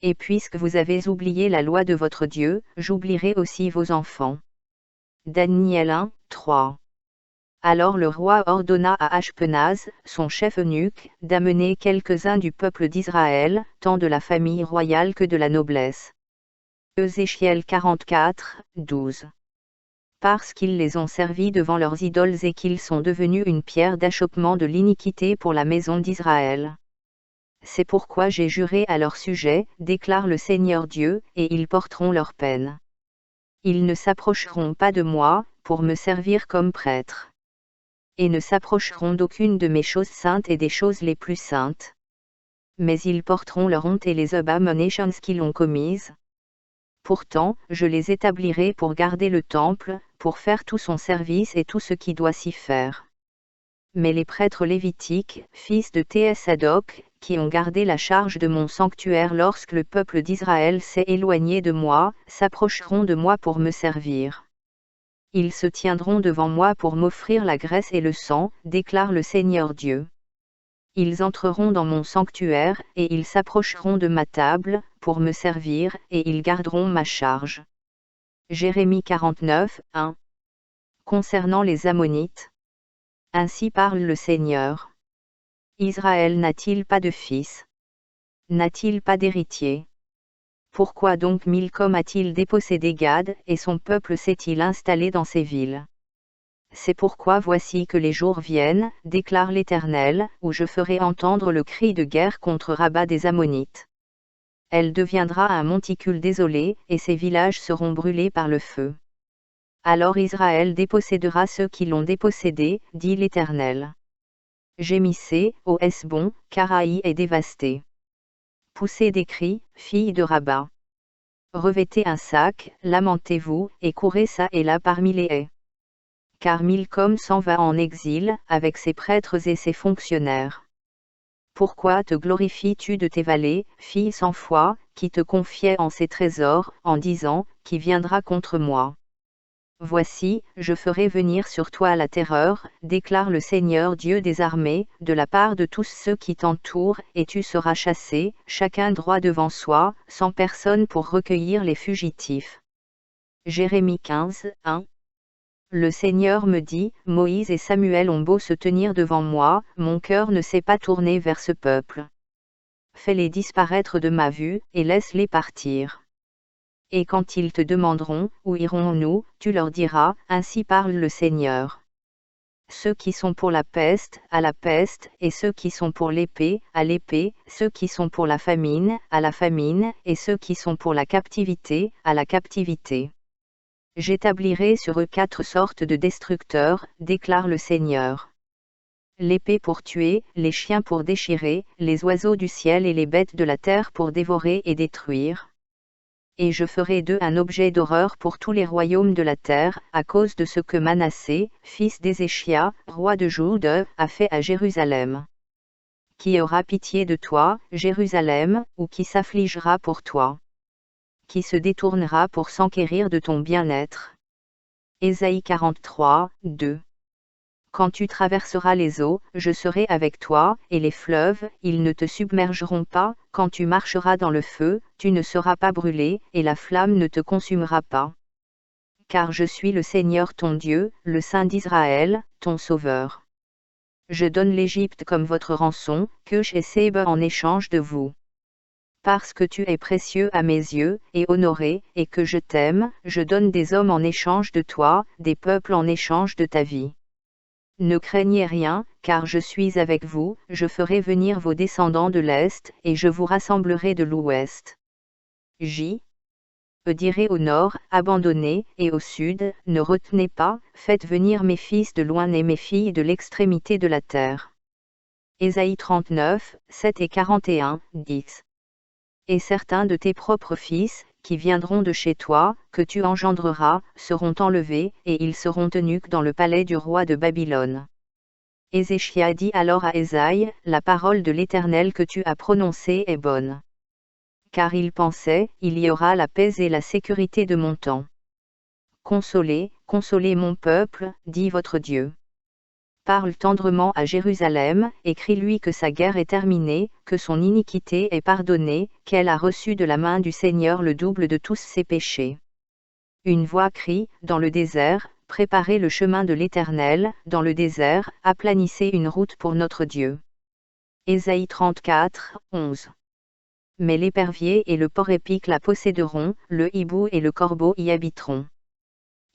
Et puisque vous avez oublié la loi de votre Dieu, j'oublierai aussi vos enfants. Daniel 1, 3. Alors le roi ordonna à Ashpenaz, son chef eunuque, d'amener quelques-uns du peuple d'Israël, tant de la famille royale que de la noblesse. Ézéchiel 44, 12. Parce qu'ils les ont servis devant leurs idoles et qu'ils sont devenus une pierre d'achoppement de l'iniquité pour la maison d'Israël. C'est pourquoi j'ai juré à leur sujet, déclare le Seigneur Dieu, et ils porteront leur peine. Ils ne s'approcheront pas de moi, pour me servir comme prêtre. Et ne s'approcheront d'aucune de mes choses saintes et des choses les plus saintes. Mais ils porteront leur honte et les abominations qu'ils ont commises. Pourtant, je les établirai pour garder le temple, pour faire tout son service et tout ce qui doit s'y faire. Mais les prêtres lévitiques, fils de Thésadoc, qui ont gardé la charge de mon sanctuaire lorsque le peuple d'Israël s'est éloigné de moi, s'approcheront de moi pour me servir. Ils se tiendront devant moi pour m'offrir la graisse et le sang, déclare le Seigneur Dieu. Ils entreront dans mon sanctuaire, et ils s'approcheront de ma table, pour me servir, et ils garderont ma charge. Jérémie 49, 1. Concernant les Ammonites. Ainsi parle le Seigneur. Israël n'a-t-il pas de fils? N'a-t-il pas d'héritier? Pourquoi donc Milcom a-t-il dépossédé Gad, et son peuple s'est-il installé dans ses villes? C'est pourquoi voici que les jours viennent, déclare l'Éternel, où je ferai entendre le cri de guerre contre Rabat des Ammonites. Elle deviendra un monticule désolé, et ses villages seront brûlés par le feu. Alors Israël dépossédera ceux qui l'ont dépossédé, dit l'Éternel. Gémissez, ô Hesbon, car Haï est dévasté. Poussez des cris, filles de Rabat. Revêtez un sac, lamentez-vous, et courez çà et là parmi les haies. Car Milcom s'en va en exil, avec ses prêtres et ses fonctionnaires. Pourquoi te glorifies-tu de tes vallées, fille sans foi, qui te confiait en ses trésors, en disant, qui viendra contre moi? Voici, je ferai venir sur toi la terreur, déclare le Seigneur Dieu des armées, de la part de tous ceux qui t'entourent, et tu seras chassé, chacun droit devant soi, sans personne pour recueillir les fugitifs. Jérémie 15, 1. Le Seigneur me dit, Moïse et Samuel ont beau se tenir devant moi, mon cœur ne s'est pas tourné vers ce peuple. Fais-les disparaître de ma vue, et laisse-les partir. Et quand ils te demanderont, où irons-nous, tu leur diras, ainsi parle le Seigneur. ceux qui sont pour la peste, à la peste, et ceux qui sont pour l'épée, à l'épée, ceux qui sont pour la famine, à la famine, et ceux qui sont pour la captivité, à la captivité. J'établirai sur eux 4 sortes de destructeurs, déclare le Seigneur. L'épée pour tuer, les chiens pour déchirer, les oiseaux du ciel et les bêtes de la terre pour dévorer et détruire. Et je ferai d'eux un objet d'horreur pour tous les royaumes de la terre, à cause de ce que Manassé, fils d'Ézéchia, roi de Juda, a fait à Jérusalem. Qui aura pitié de toi, Jérusalem, ou qui s'affligera pour toi? Qui se détournera pour s'enquérir de ton bien-être? Ésaïe 43, 2. Quand tu traverseras les eaux, je serai avec toi, et les fleuves, ils ne te submergeront pas, quand tu marcheras dans le feu, tu ne seras pas brûlé, et la flamme ne te consumera pas. Car je suis le Seigneur ton Dieu, le Saint d'Israël, ton Sauveur. Je donne l'Égypte comme votre rançon, Cush et Séba en échange de vous. Parce que tu es précieux à mes yeux, et honoré, et que je t'aime, je donne des hommes en échange de toi, des peuples en échange de ta vie. Ne craignez rien, car je suis avec vous, je ferai venir vos descendants de l'Est, et je vous rassemblerai de l'Ouest. J. Dirai au nord, abandonnez, et au sud, ne retenez pas, faites venir mes fils de loin et mes filles de l'extrémité de la terre. Ésaïe 39, 7 et 41, 10. Et certains de tes propres fils, qui viendront de chez toi, que tu engendreras, seront enlevés, et ils seront eunuques dans le palais du roi de Babylone. Ézéchia dit alors à Ésaïe, la parole de l'Éternel que tu as prononcée est bonne. Car il pensait, il y aura la paix et la sécurité de mon temps. Consolez, consolez mon peuple, dit votre Dieu. Parle tendrement à Jérusalem, écris-lui que sa guerre est terminée, que son iniquité est pardonnée, qu'elle a reçu de la main du Seigneur le double de tous ses péchés. Une voix crie, dans le désert, préparez le chemin de l'Éternel, dans le désert, aplanissez une route pour notre Dieu. Ésaïe 34, 11. Mais l'épervier et le porc-épic la posséderont, le hibou et le corbeau y habiteront.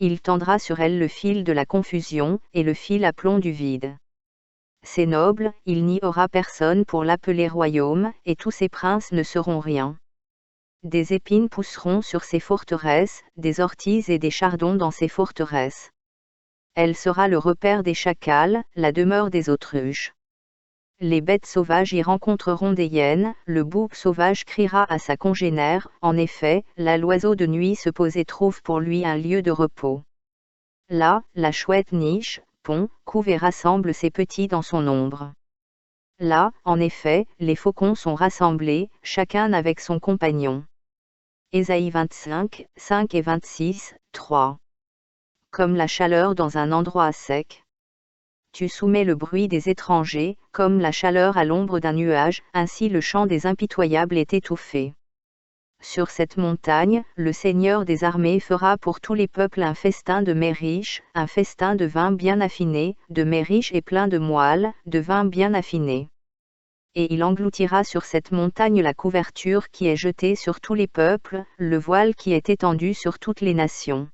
Il tendra sur elle le fil de la confusion, et le fil à plomb du vide. C'est noble, il n'y aura personne pour l'appeler royaume, et tous ses princes ne seront rien. Des épines pousseront sur ses forteresses, des orties et des chardons dans ses forteresses. Elle sera le repère des chacals, la demeure des autruches. Les bêtes sauvages y rencontreront des hyènes, le bouc sauvage criera à sa congénère, en effet, là l'oiseau de nuit se pose et trouve pour lui un lieu de repos. Là, la chouette niche, pond, couve et rassemble ses petits dans son ombre. Là, en effet, les faucons sont rassemblés, chacun avec son compagnon. Ésaïe 25, 5 et 26, 3. Comme la chaleur dans un endroit sec. Tu soumets le bruit des étrangers, comme la chaleur à l'ombre d'un nuage, ainsi le chant des impitoyables est étouffé. Sur cette montagne, le Seigneur des armées fera pour tous les peuples un festin de mets riches, un festin de vin bien affiné, de mets riches et pleins de moelle, de vin bien affiné. Et il engloutira sur cette montagne la couverture qui est jetée sur tous les peuples, le voile qui est étendu sur toutes les nations.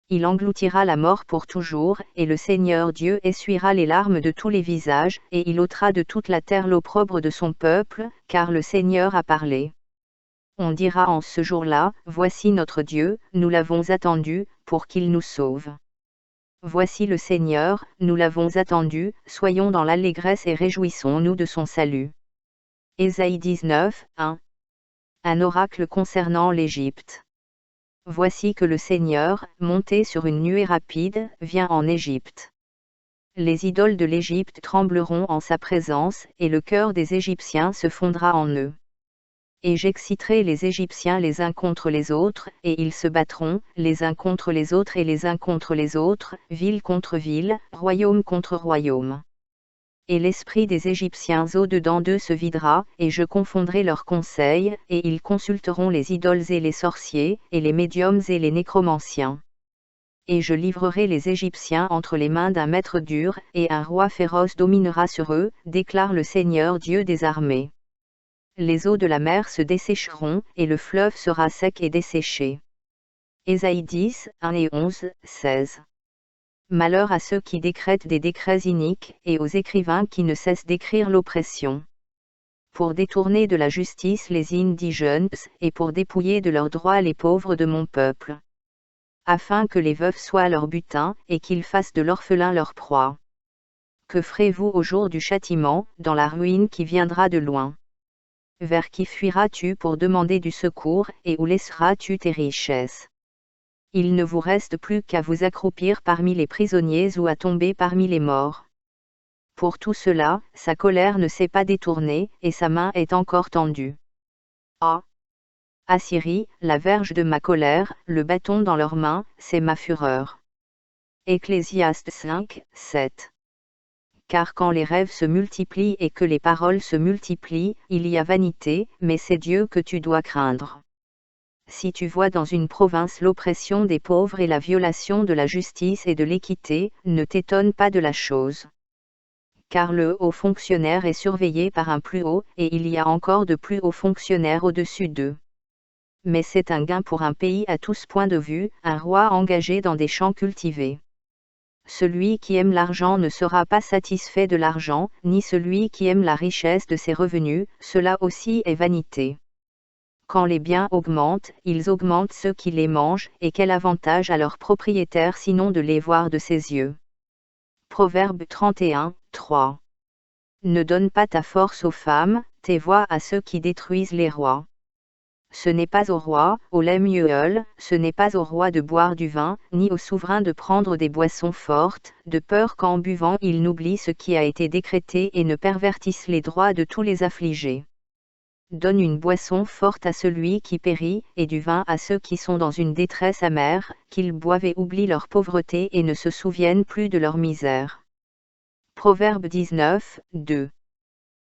Il engloutira la mort pour toujours, et le Seigneur Dieu essuiera les larmes de tous les visages, et il ôtera de toute la terre l'opprobre de son peuple, car le Seigneur a parlé. On dira en ce jour-là, voici notre Dieu, nous l'avons attendu, pour qu'il nous sauve. Voici le Seigneur, nous l'avons attendu, soyons dans l'allégresse et réjouissons-nous de son salut. Ésaïe 19, 1. Un oracle concernant l'Égypte. Voici que le Seigneur, monté sur une nuée rapide, vient en Égypte. Les idoles de l'Égypte trembleront en sa présence, et le cœur des Égyptiens se fondra en eux. Et j'exciterai les Égyptiens les uns contre les autres, et ils se battront, les uns contre les autres et les uns contre les autres, ville contre ville, royaume contre royaume. Et l'esprit des Égyptiens au-dedans d'eux se videra, et je confondrai leurs conseils, et ils consulteront les idoles et les sorciers, et les médiums et les nécromanciens. Et je livrerai les Égyptiens entre les mains d'un maître dur, et un roi féroce dominera sur eux, déclare le Seigneur Dieu des armées. Les eaux de la mer se dessécheront, et le fleuve sera sec et desséché. Ésaïe 10, 1 et 11, 16. Malheur à ceux qui décrètent des décrets iniques, et aux écrivains qui ne cessent d'écrire l'oppression. Pour détourner de la justice les indigents, et pour dépouiller de leurs droits les pauvres de mon peuple. Afin que les veuves soient leur butin, et qu'ils fassent de l'orphelin leur proie. Que ferez-vous au jour du châtiment, dans la ruine qui viendra de loin? Vers qui fuiras-tu pour demander du secours, et où laisseras-tu tes richesses? Il ne vous reste plus qu'à vous accroupir parmi les prisonniers ou à tomber parmi les morts. Pour tout cela, sa colère ne s'est pas détournée, et sa main est encore tendue. Ah! Assyrie, la verge de ma colère, le bâton dans leurs mains, c'est ma fureur. Ecclésiaste 5, 7. Car quand les rêves se multiplient et que les paroles se multiplient, il y a vanité, mais c'est Dieu que tu dois craindre. Si tu vois dans une province l'oppression des pauvres et la violation de la justice et de l'équité, ne t'étonne pas de la chose. Car le haut fonctionnaire est surveillé par un plus haut, et il y a encore de plus hauts fonctionnaires au-dessus d'eux. Mais c'est un gain pour un pays à tous points de vue, un roi engagé dans des champs cultivés. Celui qui aime l'argent ne sera pas satisfait de l'argent, ni celui qui aime la richesse de ses revenus, cela aussi est vanité. Quand les biens augmentent, ils augmentent ceux qui les mangent, et quel avantage à leur propriétaire sinon de les voir de ses yeux. Proverbe 31, 3. Ne donne pas ta force aux femmes, tes voix à ceux qui détruisent les rois. Ce n'est pas au roi, au Lemuel, ce n'est pas au roi de boire du vin, ni au souverain de prendre des boissons fortes, de peur qu'en buvant il n'oublie ce qui a été décrété et ne pervertisse les droits de tous les affligés. Donne une boisson forte à celui qui périt, et du vin à ceux qui sont dans une détresse amère, qu'ils boivent et oublient leur pauvreté et ne se souviennent plus de leur misère. Proverbe 19, 2.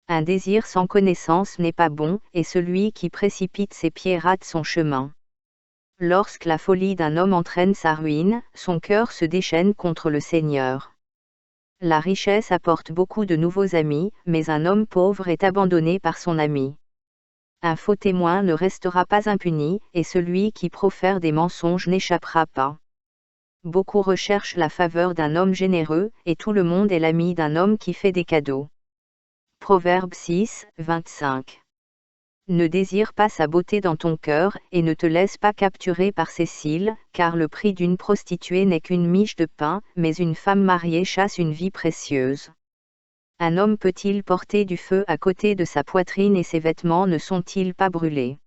Un désir sans connaissance n'est pas bon, et celui qui précipite ses pieds rate son chemin. Lorsque la folie d'un homme entraîne sa ruine, son cœur se déchaîne contre le Seigneur. La richesse apporte beaucoup de nouveaux amis, mais un homme pauvre est abandonné par son ami. Un faux témoin ne restera pas impuni, et celui qui profère des mensonges n'échappera pas. Beaucoup recherchent la faveur d'un homme généreux, et tout le monde est l'ami d'un homme qui fait des cadeaux. Proverbe 6, 25. Ne désire pas sa beauté dans ton cœur, et ne te laisse pas capturer par ses cils, car le prix d'une prostituée n'est qu'une miche de pain, mais une femme mariée chasse une vie précieuse. Un homme peut-il porter du feu à côté de sa poitrine et ses vêtements ne sont-ils pas brûlés?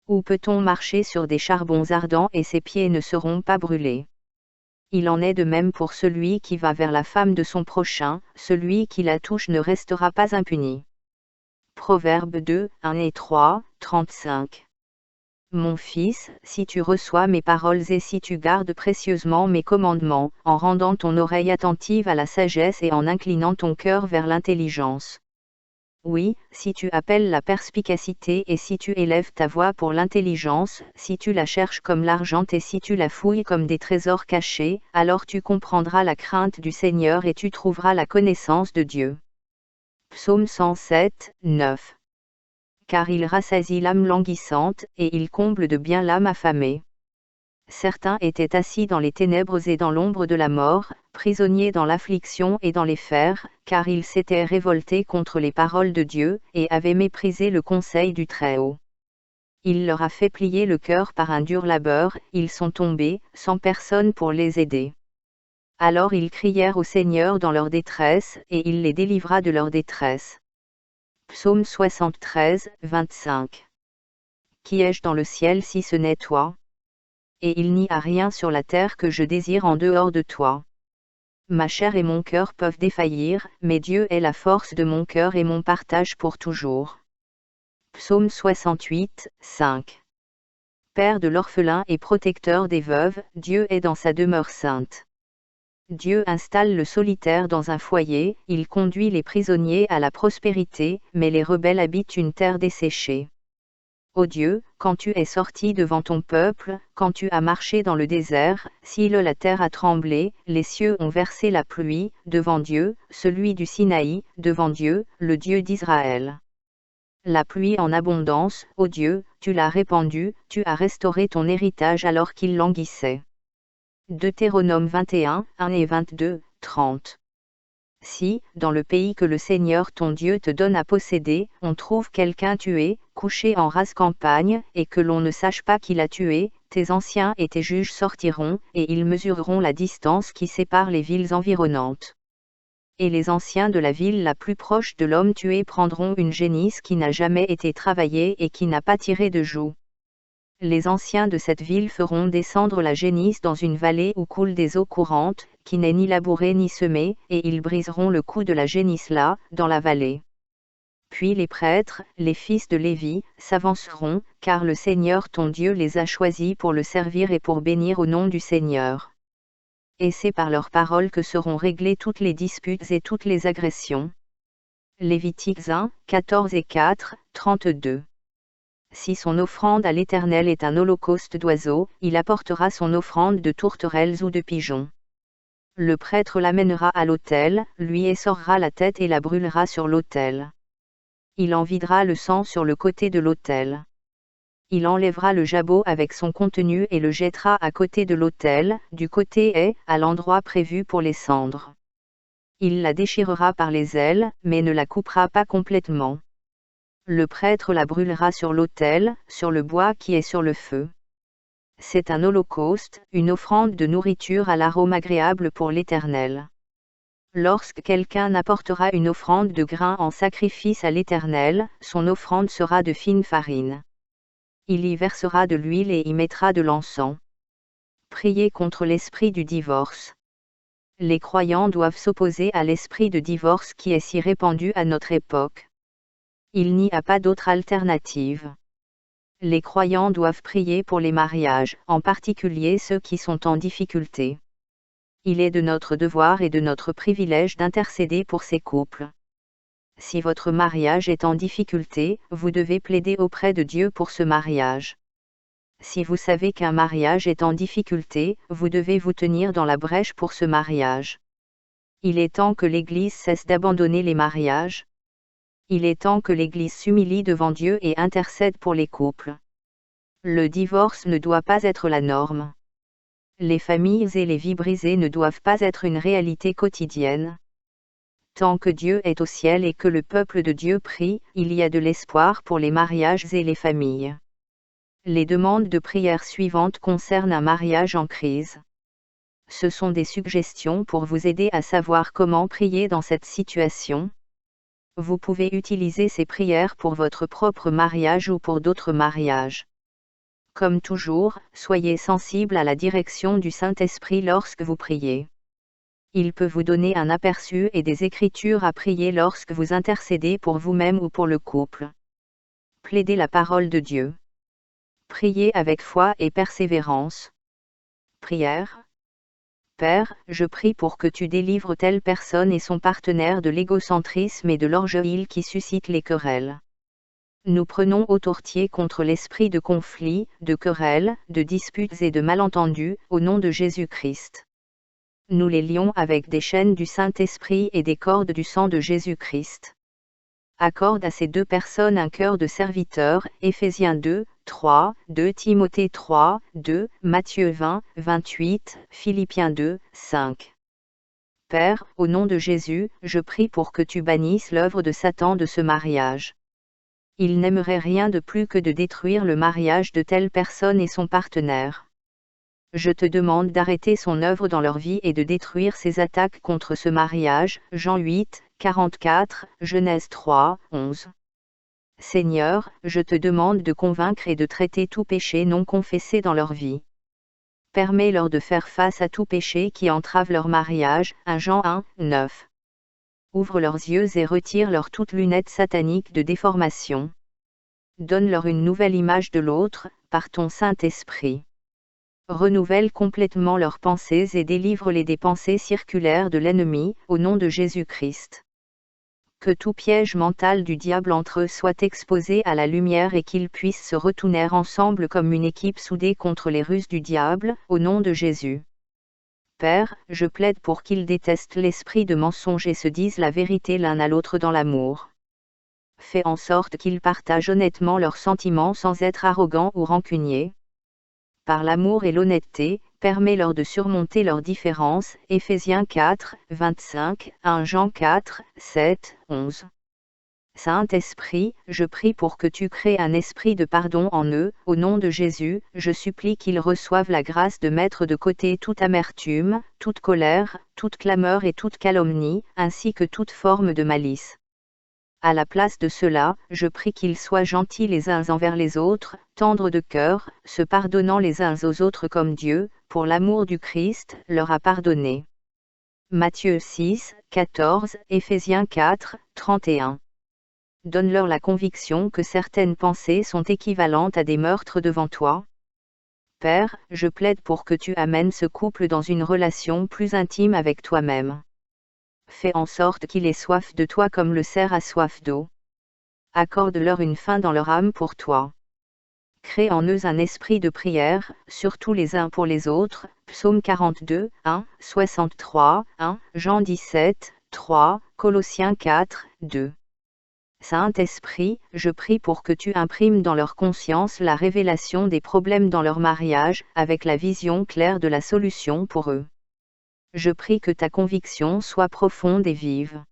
Ou peut-on marcher sur des charbons ardents et ses pieds ne seront pas brûlés? Il en est de même pour celui qui va vers la femme de son prochain, celui qui la touche ne restera pas impuni. Proverbe 2, 1 et 3, 35. Mon fils, si tu reçois mes paroles et si tu gardes précieusement mes commandements, en rendant ton oreille attentive à la sagesse et en inclinant ton cœur vers l'intelligence. Oui, si tu appelles la perspicacité et si tu élèves ta voix pour l'intelligence, si tu la cherches comme l'argent et si tu la fouilles comme des trésors cachés, alors tu comprendras la crainte du Seigneur et tu trouveras la connaissance de Dieu. Psaume 107, 9. Car il rassasie l'âme languissante, et il comble de bien l'âme affamée. Certains étaient assis dans les ténèbres et dans l'ombre de la mort, prisonniers dans l'affliction et dans les fers, car ils s'étaient révoltés contre les paroles de Dieu, et avaient méprisé le conseil du Très-Haut. Il leur a fait plier le cœur par un dur labeur, ils sont tombés, sans personne pour les aider. Alors ils crièrent au Seigneur dans leur détresse, et il les délivra de leur détresse. Psaume 73, 25. Qui ai-je dans le ciel si ce n'est toi? Et il n'y a rien sur la terre que je désire en dehors de toi. Ma chair et mon cœur peuvent défaillir, mais Dieu est la force de mon cœur et mon partage pour toujours. Psaume 68, 5. Père de l'orphelin et protecteur des veuves, Dieu est dans sa demeure sainte. Dieu installe le solitaire dans un foyer, il conduit les prisonniers à la prospérité, mais les rebelles habitent une terre desséchée. Ô Dieu, quand tu es sorti devant ton peuple, quand tu as marché dans le désert, si la terre a tremblé, les cieux ont versé la pluie, devant Dieu, celui du Sinaï, devant Dieu, le Dieu d'Israël. La pluie en abondance, ô Dieu, tu l'as répandue, tu as restauré ton héritage alors qu'il languissait. Deutéronome 21, 1 et 22, 30. Si, dans le pays que le Seigneur ton Dieu te donne à posséder, on trouve quelqu'un tué, couché en rase campagne, et que l'on ne sache pas qui l'a tué, tes anciens et tes juges sortiront, et ils mesureront la distance qui sépare les villes environnantes. Et les anciens de la ville la plus proche de l'homme tué prendront une génisse qui n'a jamais été travaillée et qui n'a pas tiré de joug. Les anciens de cette ville feront descendre la génisse dans une vallée où coulent des eaux courantes, qui n'est ni labourée ni semée, et ils briseront le cou de la génisse là, dans la vallée. Puis les prêtres, les fils de Lévi, s'avanceront, car le Seigneur ton Dieu les a choisis pour le servir et pour bénir au nom du Seigneur. Et c'est par leurs paroles que seront réglées toutes les disputes et toutes les agressions. Lévitique 1, 14 et 4, 32. Si son offrande à l'Éternel est un holocauste d'oiseaux, il apportera son offrande de tourterelles ou de pigeons. Le prêtre l'amènera à l'autel, lui essorera la tête et la brûlera sur l'autel. Il en videra le sang sur le côté de l'autel. Il enlèvera le jabot avec son contenu et le jettera à côté de l'autel, du côté est, à l'endroit prévu pour les cendres. Il la déchirera par les ailes, mais ne la coupera pas complètement. Le prêtre la brûlera sur l'autel, sur le bois qui est sur le feu. C'est un holocauste, une offrande de nourriture à l'arôme agréable pour l'Éternel. Lorsque quelqu'un apportera une offrande de grain en sacrifice à l'Éternel, son offrande sera de fine farine. Il y versera de l'huile et y mettra de l'encens. Priez contre l'esprit du divorce. Les croyants doivent s'opposer à l'esprit de divorce qui est si répandu à notre époque. Il n'y a pas d'autre alternative. Les croyants doivent prier pour les mariages, en particulier ceux qui sont en difficulté. Il est de notre devoir et de notre privilège d'intercéder pour ces couples. Si votre mariage est en difficulté, vous devez plaider auprès de Dieu pour ce mariage. Si vous savez qu'un mariage est en difficulté, vous devez vous tenir dans la brèche pour ce mariage. Il est temps que l'Église cesse d'abandonner les mariages. Il est temps que l'Église s'humilie devant Dieu et intercède pour les couples. Le divorce ne doit pas être la norme. Les familles et les vies brisées ne doivent pas être une réalité quotidienne. Tant que Dieu est au ciel et que le peuple de Dieu prie, il y a de l'espoir pour les mariages et les familles. Les demandes de prière suivantes concernent un mariage en crise. Ce sont des suggestions pour vous aider à savoir comment prier dans cette situation. Vous pouvez utiliser ces prières pour votre propre mariage ou pour d'autres mariages. Comme toujours, soyez sensible à la direction du Saint-Esprit lorsque vous priez. Il peut vous donner un aperçu et des écritures à prier lorsque vous intercédez pour vous-même ou pour le couple. Plaidez la parole de Dieu. Priez avec foi et persévérance. Prière. Père, je prie pour que tu délivres telle personne et son partenaire de l'égocentrisme et de l'orgueil qui suscite les querelles. Nous prenons au tourtier contre l'esprit de conflit, de querelles, de disputes et de malentendus, au nom de Jésus-Christ. Nous les lions avec des chaînes du Saint-Esprit et des cordes du sang de Jésus-Christ. Accorde à ces deux personnes un cœur de serviteur, Éphésiens 2, 3, 2 Timothée 3, 2, Matthieu 20, 28, Philippiens 2, 5. Père, au nom de Jésus, je prie pour que tu bannisses l'œuvre de Satan de ce mariage. Il n'aimerait rien de plus que de détruire le mariage de telle personne et son partenaire. Je te demande d'arrêter son œuvre dans leur vie et de détruire ses attaques contre ce mariage, Jean 8, 44, Genèse 3, 11. Seigneur, je te demande de convaincre et de traiter tout péché non confessé dans leur vie. Permets-leur de faire face à tout péché qui entrave leur mariage, 1 Jean 1, 9. Ouvre leurs yeux et retire-leur toute lunette satanique de déformation. Donne-leur une nouvelle image de l'autre, par ton Saint-Esprit. Renouvelle complètement leurs pensées et délivre-les des pensées circulaires de l'ennemi, au nom de Jésus-Christ. Que tout piège mental du diable entre eux soit exposé à la lumière et qu'ils puissent se retourner ensemble comme une équipe soudée contre les ruses du diable, au nom de Jésus. Père, je plaide pour qu'ils détestent l'esprit de mensonge et se disent la vérité l'un à l'autre dans l'amour. Fais en sorte qu'ils partagent honnêtement leurs sentiments sans être arrogants ou rancuniers. Par l'amour et l'honnêteté, permets-leur de surmonter leurs différences. Éphésiens 4, 25, 1 Jean 4, 7, 11. Saint-Esprit, je prie pour que tu crées un esprit de pardon en eux. Au nom de Jésus, je supplie qu'ils reçoivent la grâce de mettre de côté toute amertume, toute colère, toute clameur et toute calomnie, ainsi que toute forme de malice. À la place de cela, je prie qu'ils soient gentils les uns envers les autres, tendres de cœur, se pardonnant les uns aux autres comme Dieu, pour l'amour du Christ, leur a pardonné. Matthieu 6, 14, Éphésiens 4, 31. Donne-leur la conviction que certaines pensées sont équivalentes à des meurtres devant toi. Père, je plaide pour que tu amènes ce couple dans une relation plus intime avec toi-même. Fais en sorte qu'il ait soif de toi comme le cerf a soif d'eau. Accorde-leur une faim dans leur âme pour toi. Crée en eux un esprit de prière, surtout les uns pour les autres. Psaume 42, 1, 63, 1, Jean 17, 3, Colossiens 4, 2. Saint-Esprit, je prie pour que tu imprimes dans leur conscience la révélation des problèmes dans leur mariage, avec la vision claire de la solution pour eux. Je prie que ta conviction soit profonde et vive.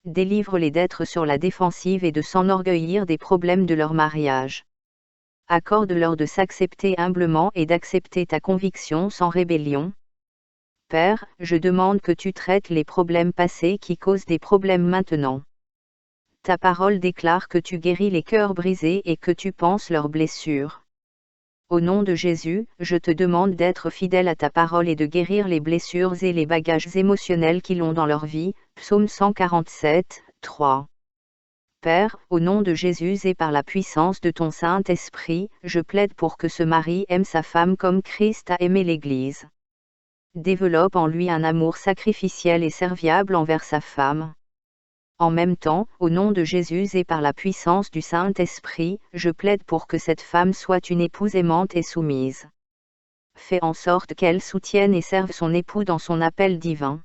Délivre-les d'être sur la défensive et de s'enorgueillir des problèmes de leur mariage. Accorde-leur de s'accepter humblement et d'accepter ta conviction sans rébellion. Père, je demande que tu traites les problèmes passés qui causent des problèmes maintenant. Ta parole déclare que tu guéris les cœurs brisés et que tu panses leurs blessures. Au nom de Jésus, je te demande d'être fidèle à ta parole et de guérir les blessures et les bagages émotionnels qu'ils ont dans leur vie. Psaume 147, 3. Père, au nom de Jésus et par la puissance de ton Saint-Esprit, je plaide pour que ce mari aime sa femme comme Christ a aimé l'Église. Développe en lui un amour sacrificiel et serviable envers sa femme. En même temps, au nom de Jésus et par la puissance du Saint-Esprit, je plaide pour que cette femme soit une épouse aimante et soumise. Fais en sorte qu'elle soutienne et serve son époux dans son appel divin.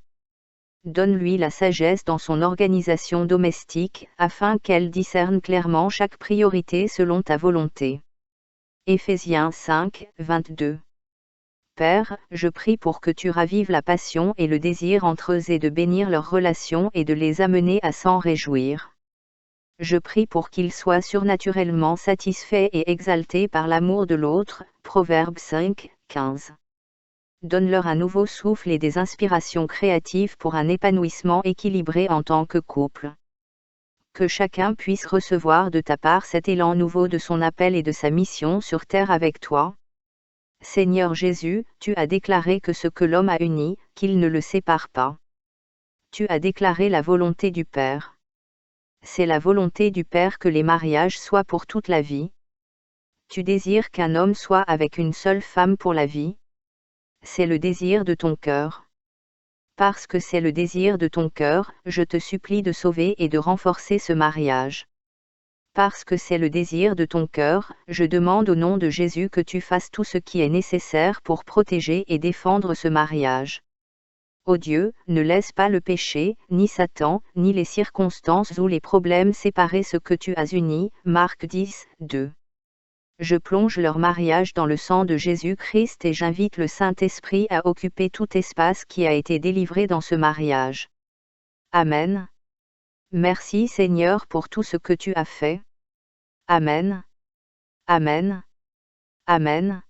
Donne-lui la sagesse dans son organisation domestique, afin qu'elle discerne clairement chaque priorité selon ta volonté. Éphésiens 5, 22. Père, je prie pour que tu ravives la passion et le désir entre eux et de bénir leur relation et de les amener à s'en réjouir. Je prie pour qu'ils soient surnaturellement satisfaits et exaltés par l'amour de l'autre. Proverbe 5, 15. Donne-leur un nouveau souffle et des inspirations créatives pour un épanouissement équilibré en tant que couple. Que chacun puisse recevoir de ta part cet élan nouveau de son appel et de sa mission sur terre avec toi. Seigneur Jésus, tu as déclaré que ce que l'homme a uni, qu'il ne le sépare pas. Tu as déclaré la volonté du Père. C'est la volonté du Père que les mariages soient pour toute la vie. Tu désires qu'un homme soit avec une seule femme pour la vie. C'est le désir de ton cœur. Parce que c'est le désir de ton cœur, je te supplie de sauver et de renforcer ce mariage. Parce que c'est le désir de ton cœur, je demande au nom de Jésus que tu fasses tout ce qui est nécessaire pour protéger et défendre ce mariage. Ô Dieu, ne laisse pas le péché, ni Satan, ni les circonstances ou les problèmes séparer ce que tu as uni. Marc 10, 2. Je plonge leur mariage dans le sang de Jésus-Christ et j'invite le Saint-Esprit à occuper tout espace qui a été délivré dans ce mariage. Amen. Merci Seigneur pour tout ce que tu as fait. Amen. Amen. Amen.